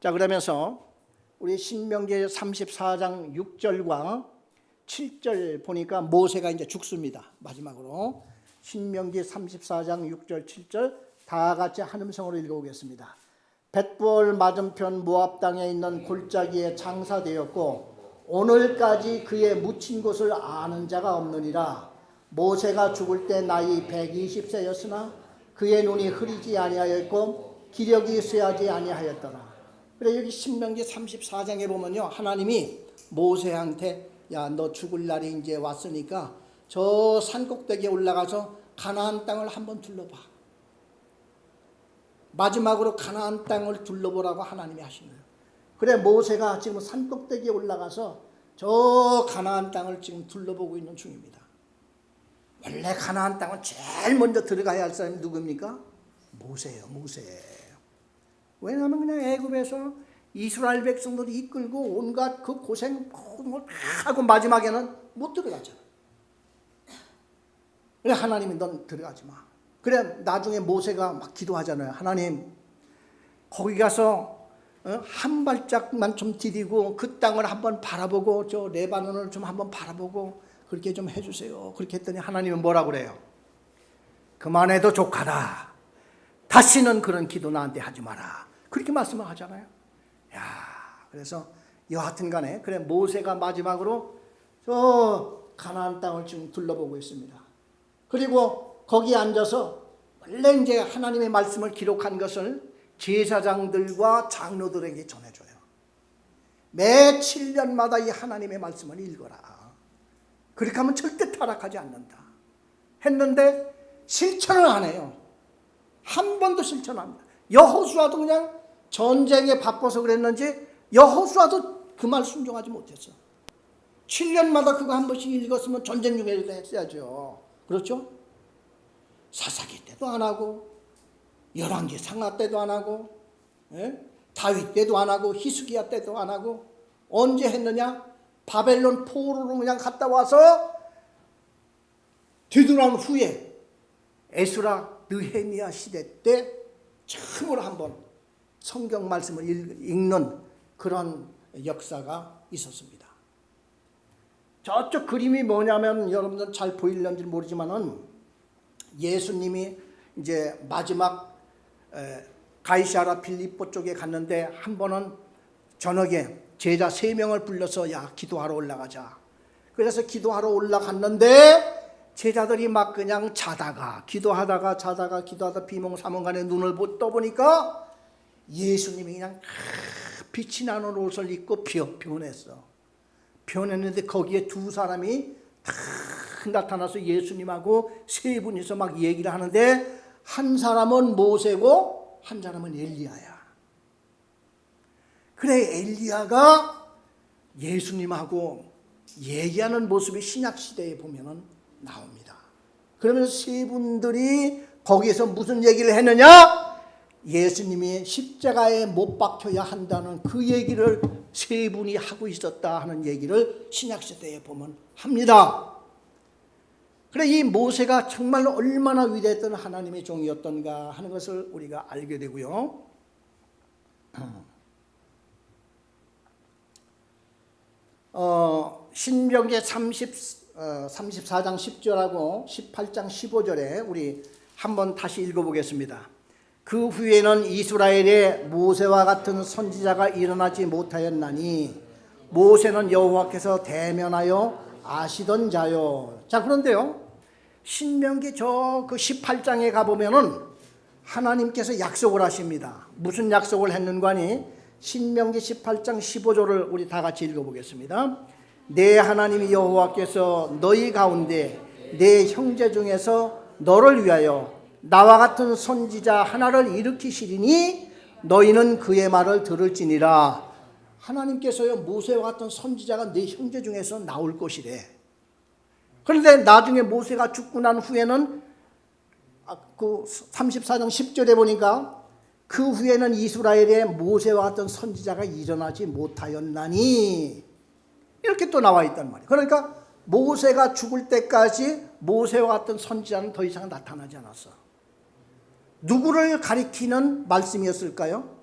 자, 그러면서 우리 신명기 34장 6절과 7절 보니까 모세가 이제 죽습니다. 마지막으로 신명기 34장 6절 7절 다 같이 한 음성으로 읽어보겠습니다. 벳볼 맞은편 모압 땅에 있는 골짜기에 장사되었고 오늘까지 그의 묻힌 곳을 아는 자가 없느니라. 모세가 죽을 때 나이 120세였으나 그의 눈이 흐리지 아니하였고 기력이 쇠하지 아니하였더라. 그래, 여기 신명기 34장에 보면요, 하나님이 모세한테 야, 너 죽을 날이 이제 왔으니까 저 산꼭대기에 올라가서 가나안 땅을 한번 둘러봐. 마지막으로 가나안 땅을 둘러보라고 하나님이 하신 거예요. 그래, 모세가 지금 산꼭대기에 올라가서 저 가나안 땅을 지금 둘러보고 있는 중입니다. 원래 가나안 땅은 제일 먼저 들어가야 할 사람이 누굽니까? 모세예요. 모세. 왜냐하면 그냥 애굽에서 이스라엘 백성들이 이끌고 온갖 그 고생 모든 걸 다 하고 마지막에는 못 들어가잖아. 그래 하나님이 넌 들어가지 마. 그래 나중에 모세가 막 기도하잖아요. 하나님 거기 가서 한 발짝만 좀 디디고 그 땅을 한번 바라보고 저 레바논을 좀 한번 바라보고 그렇게 좀 해주세요. 그렇게 했더니 하나님은 뭐라고 그래요? 그만해도 족하다. 다시는 그런 기도 나한테 하지 마라. 그렇게 말씀을 하잖아요. 야, 그래서 여하튼 간에 그래 모세가 마지막으로 저 가나안 땅을 지금 둘러보고 있습니다. 그리고 거기에 앉아서 원래 이제 하나님의 말씀을 기록한 것을 제사장들과 장로들에게 전해줘요. 매 7년마다 이 하나님의 말씀을 읽어라. 그렇게 하면 절대 타락하지 않는다. 했는데 실천을 안 해요. 한 번도 실천 안 합니다. 여호수아도 그냥 전쟁에 바빠서 그랬는지 여호수아도 그 말 순종하지 못했어. 7년마다 그거 한 번씩 읽었으면 전쟁 중에 했어야죠. 그렇죠? 사사기 때도 안 하고 열왕기 상하 때도 안 하고 다윗 때도 안 하고 히스기야 때도 안 하고 언제 했느냐? 바벨론 포로로 그냥 갔다 와서 뒤돌아온 후에 에스라 느헤미야 시대 때 처음으로 한번 성경 말씀을 읽는 그런 역사가 있었습니다. 저쪽 그림이 뭐냐면 여러분들 잘 보일런지 모르지만은 예수님이 이제 마지막 가이사랴 빌립보 쪽에 갔는데 한 번은 저녁에 제자 3명을 불러서 야 기도하러 올라가자. 그래서 기도하러 올라갔는데 제자들이 막 그냥 자다가 기도하다 비몽사몽간에 눈을 떠보니까 예수님이 그냥 빛이 나는 옷을 입고 변했어. 변했는데 거기에 두 사람이 딱 나타나서 예수님하고 세 분이서 막 얘기를 하는데 한 사람은 모세고 한 사람은 엘리야야. 그래 엘리야가 예수님하고 얘기하는 모습이 신약시대에 보면은 나옵니다. 그러면서 세 분들이 거기에서 무슨 얘기를 했느냐? 예수님이 십자가에 못 박혀야 한다는 그 얘기를 세 분이 하고 있었다 하는 얘기를 신약시대에 보면 합니다. 그래 이 모세가 정말로 얼마나 위대했던 하나님의 종이었던가 하는 것을 우리가 알게 되고요. 신명기 34장 10절하고 18장 15절에 우리 한번 다시 읽어보겠습니다. 그 후에는 이스라엘에 모세와 같은 선지자가 일어나지 못하였나니 모세는 여호와께서 대면하여 아시던 자요. 자 그런데요 신명기 저 그 18장에 가보면은 하나님께서 약속을 하십니다. 무슨 약속을 했는가니 신명기 18장 15절을 우리 다 같이 읽어보겠습니다. 내 하나님 여호와께서 너희 가운데 내 형제 중에서 너를 위하여 나와 같은 선지자 하나를 일으키시리니 너희는 그의 말을 들을지니라. 하나님께서요 모세와 같은 선지자가 내 형제 중에서 나올 것이래. 그런데 나중에 모세가 죽고 난 후에는 그 34장 10절에 보니까 그 후에는 이스라엘에 모세와 같은 선지자가 일어나지 못하였나니 이렇게 또 나와 있단 말이에요. 그러니까 모세가 죽을 때까지 모세와 같은 선지자는 더 이상 나타나지 않았어. 누구를 가리키는 말씀이었을까요?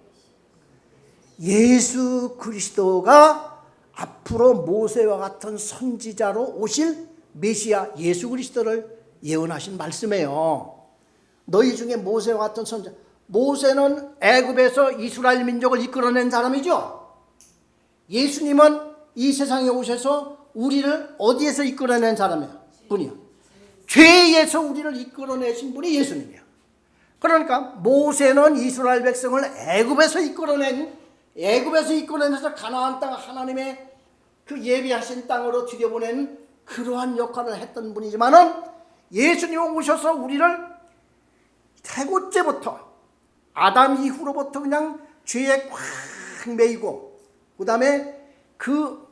예수 그리스도가 앞으로 모세와 같은 선지자로 오실 메시아 예수 그리스도를 예언하신 말씀이에요. 너희 중에 모세와 같은 선지자. 모세는 애굽에서 이스라엘 민족을 이끌어낸 사람이죠. 예수님은 이 세상에 오셔서 우리를 어디에서 이끌어낸 사람이야? 분이야. 죄에서 우리를 이끌어내신 분이 예수님이야. 그러니까 모세는 이스라엘 백성을 애굽에서 이끌어내서 가나안 땅 하나님의 그 예비하신 땅으로 들여보낸 그러한 역할을 했던 분이지만은 예수님이 오셔서 우리를 태고째부터 아담 이후로부터 그냥 죄에 꽉 매이고 그 다음에 그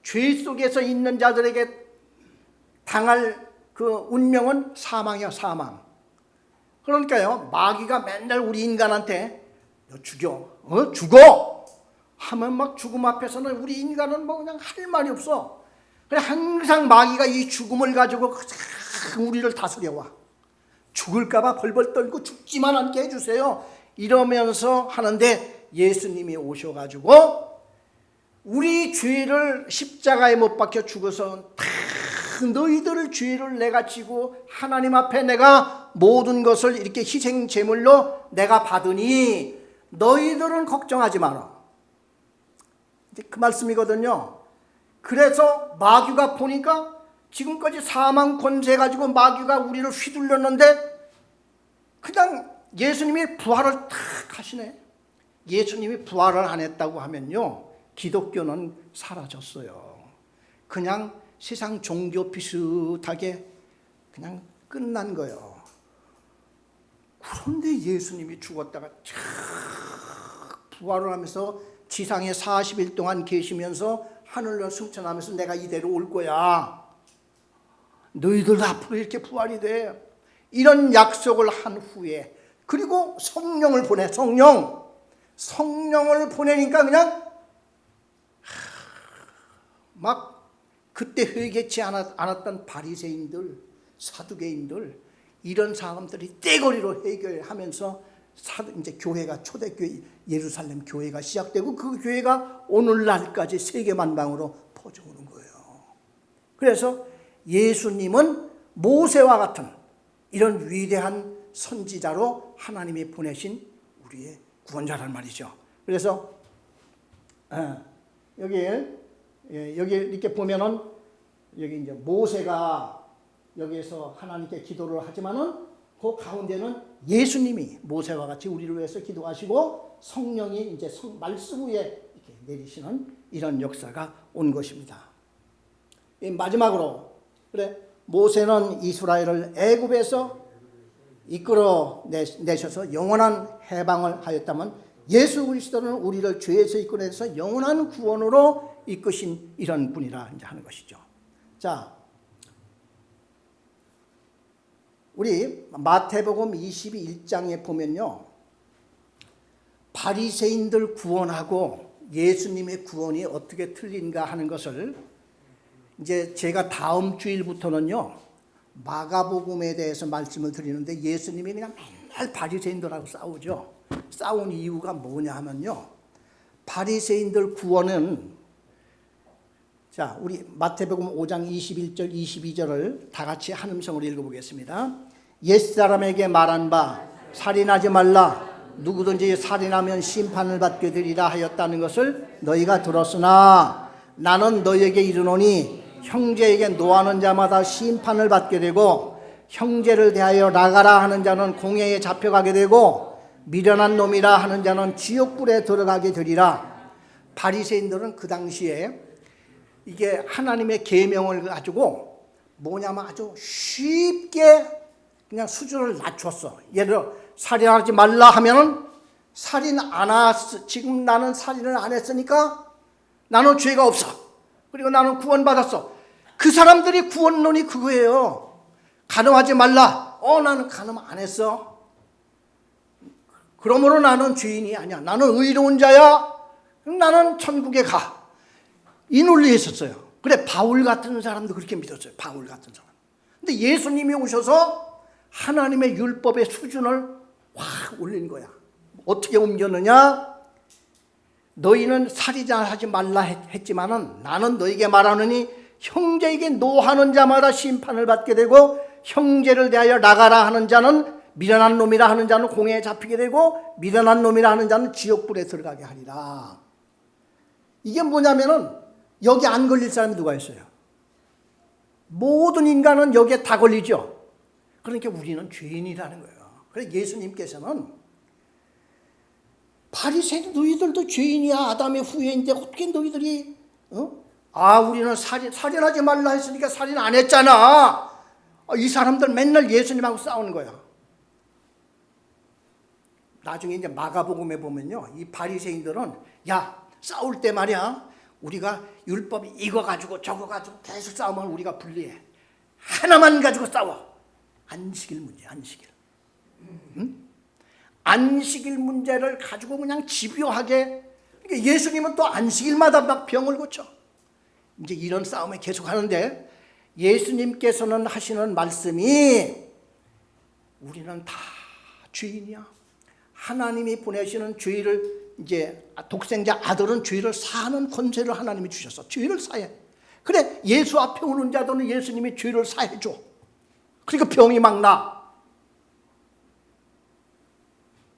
죄 속에서 있는 자들에게 당할 그 운명은 사망이야, 사망. 그러니까요, 마귀가 맨날 우리 인간한테 너 죽여, 죽어 하면 막 죽음 앞에서는 우리 인간은 뭐 그냥 할 말이 없어. 그래 항상 마귀가 이 죽음을 가지고 우리를 다스려와. 죽을까봐 벌벌 떨고 죽지만 않게 해주세요 이러면서 하는데, 예수님이 오셔가지고 우리 죄를 십자가에 못 박혀 죽어서 너희들의 죄를 내가 지고 하나님 앞에 내가 모든 것을 이렇게 희생 제물로 내가 받으니 너희들은 걱정하지 마라. 이제 그 말씀이거든요. 그래서 마귀가 보니까 지금까지 사망 권세 가지고 마귀가 우리를 휘둘렸는데 그냥 예수님이 부활을 탁 하시네. 예수님이 부활을 안 했다고 하면요, 기독교는 사라졌어요. 그냥 세상 종교 비슷하게 그냥 끝난 거예요. 그런데 예수님이 죽었다가 부활을 하면서 지상에 40일 동안 계시면서 하늘로 승천하면서 내가 이대로 올 거야, 너희들 앞으로 이렇게 부활이 돼, 이런 약속을 한 후에, 그리고 성령을 보내. 성령을 보내니까 그냥 막 그때 회개치 않았던 바리새인들, 사두개인들, 이런 사람들이 떼거리로 해결하면서 이제 교회가, 초대교회 예루살렘 교회가 시작되고 그 교회가 오늘날까지 세계 만방으로 퍼져오는 거예요. 그래서 예수님은 모세와 같은 이런 위대한 선지자로 하나님이 보내신 우리의 구원자란 말이죠. 그래서 여기 이렇게 보면은 여기 이제 모세가 여기에서 하나님께 기도를 하지만은 그 가운데는 예수님이 모세와 같이 우리를 위해서 기도하시고 성령이 이제 말씀 위에 이렇게 내리시는 이런 역사가 온 것입니다. 마지막으로, 그래 모세는 이스라엘을 애굽에서 이끌어 내셔서 영원한 해방을 하였다면, 예수 그리스도는 우리를 죄에서 이끌어내서 영원한 구원으로 이끄신 이런 분이라 이제 하는 것이죠. 자, 우리 마태복음 22장에 보면요, 바리새인들 구원하고 예수님의 구원이 어떻게 틀린가 하는 것을 이제 제가 다음 주일부터는요 마가복음에 대해서 말씀을 드리는데, 예수님이 그냥 맨날 바리새인들하고 싸우죠. 싸운 이유가 뭐냐 하면요, 바리새인들 구원은, 자 우리 마태복음 5장 21절 22절을 다 같이 한 음성으로 읽어보겠습니다. 옛사람에게 말한 바 살인하지 말라, 누구든지 살인하면 심판을 받게 되리라 하였다는 것을 너희가 들었으나 나는 너희에게 이르노니 형제에게 노하는 자마다 심판을 받게 되고 형제를 대하여 나가라 하는 자는 공회에 잡혀가게 되고 미련한 놈이라 하는 자는 지옥불에 들어가게 되리라. 바리새인들은 그 당시에 이게 하나님의 계명을 가지고 뭐냐면 아주 쉽게 그냥 수준을 낮췄어. 예를 들어 살인하지 말라 하면은 살인 안 했어. 지금 나는 살인을 안 했으니까 나는 죄가 없어. 그리고 나는 구원받았어. 그 사람들이 구원론이 그거예요. 간음하지 말라. 나는 간음 안 했어. 그러므로 나는 죄인이 아니야. 나는 의로운 자야. 나는 천국에 가. 이 논리에 있었어요. 그래, 바울 같은 사람도 그렇게 믿었어요. 바울 같은 사람. 근데 예수님이 오셔서 하나님의 율법의 수준을 확 올린 거야. 어떻게 옮겼느냐? 너희는 살인하지 말라 했지만은 나는 너에게 말하느니 형제에게 노하는 자마다 심판을 받게 되고 형제를 대하여 나가라 하는 자는, 미련한 놈이라 하는 자는 공회에 잡히게 되고 미련한 놈이라 하는 자는 지옥불에 들어가게 하리라. 이게 뭐냐면은 여기 안 걸릴 사람이 누가 있어요? 모든 인간은 여기에 다 걸리죠. 그러니까 우리는 죄인이라는 거예요. 그래서 예수님께서는 바리새인 너희들도 죄인이야. 아담의 후예인데 어떻게 너희들이 우리는 살인하지 말라 했으니까 살인 안 했잖아. 이 사람들 맨날 예수님하고 싸우는 거야. 나중에 이제 마가복음에 보면요, 이 바리새인들은 야 싸울 때 말이야 우리가 율법이 이거 가지고 저거 가지고 계속 싸우면 우리가 불리해. 하나만 가지고 싸워. 안식일 문제, 안식일. 응? 안식일 문제를 가지고 그냥 집요하게. 그러니까 예수님은 또 안식일마다 막 병을 고쳐. 이제 이런 싸움을 계속 하는데 예수님께서는 하시는 말씀이 우리는 다 죄인이야. 하나님이 보내시는 죄를 이제 독생자 아들은 죄를 사하는 권세를 하나님이 주셔서 죄를 사해. 그래 예수 앞에 오는 자들은 예수님이 죄를 사해줘. 그러니까 병이 막 나.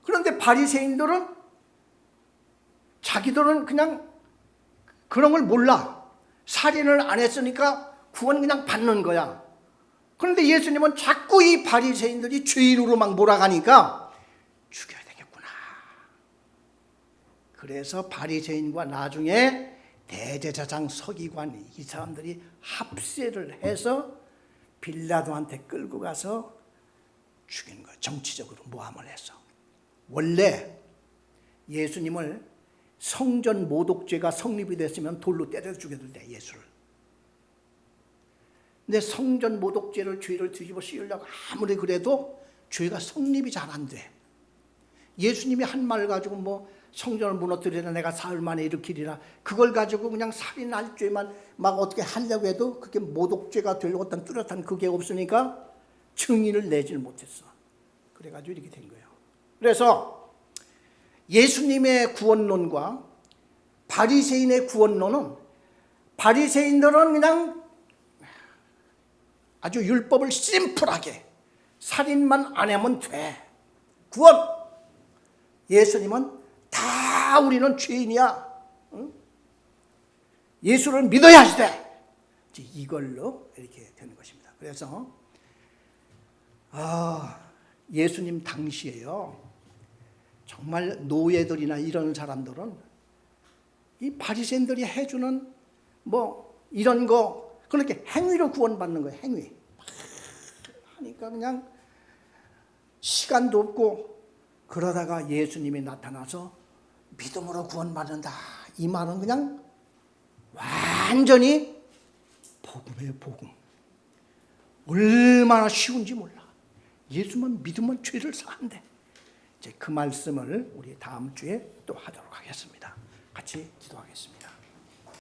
그런데 바리새인들은 자기들은 그냥 그런 걸 몰라. 살인을 안 했으니까 구원 그냥 받는 거야. 그런데 예수님은 자꾸 이 바리새인들이 죄인으로 막 몰아가니까 죽여야 되겠구나. 그래서 바리새인과 나중에 대제사장 서기관 이 사람들이 합세를 해서 빌라도한테 끌고 가서 죽인 거예요. 정치적으로 모함을 해서. 원래 예수님을 성전 모독죄가 성립이 됐으면 돌로 때려 죽여도 돼, 예수를. 근데 성전 모독죄를 죄를 뒤집어 씌우려고 아무리 그래도 죄가 성립이 잘 안 돼. 예수님이 한 말 가지고 뭐 성전을 무너뜨리라 내가 사흘 만에 일으키리라 그걸 가지고 그냥 살인할 죄만 막 어떻게 하려고 해도 그게 모독죄가 될 어떤 뚜렷한 그게 없으니까 증인을 내질 못했어. 그래가지고 이렇게 된 거예요. 그래서 예수님의 구원론과 바리새인의 구원론은 바리새인들은 그냥 아주 율법을 심플하게 살인만 안 하면 돼. 구원. 예수님은 다 우리는 죄인이야. 응? 예수를 믿어야 하시되 이걸로 이렇게 되는 것입니다. 그래서 예수님 당시에요. 정말 노예들이나 이런 사람들은 이 바리새인들이 해주는 뭐 이런 거 그렇게 행위로 구원받는 거예요. 행위. 하니까 그냥 시간도 없고 그러다가 예수님이 나타나서 믿음으로 구원받는다. 이 말은 그냥 완전히 복음이에요. 복음. 얼마나 쉬운지 몰라. 예수만 믿으면 죄를 사한대. 이제 그 말씀을 우리 다음 주에 또 하도록 하겠습니다. 같이 기도하겠습니다.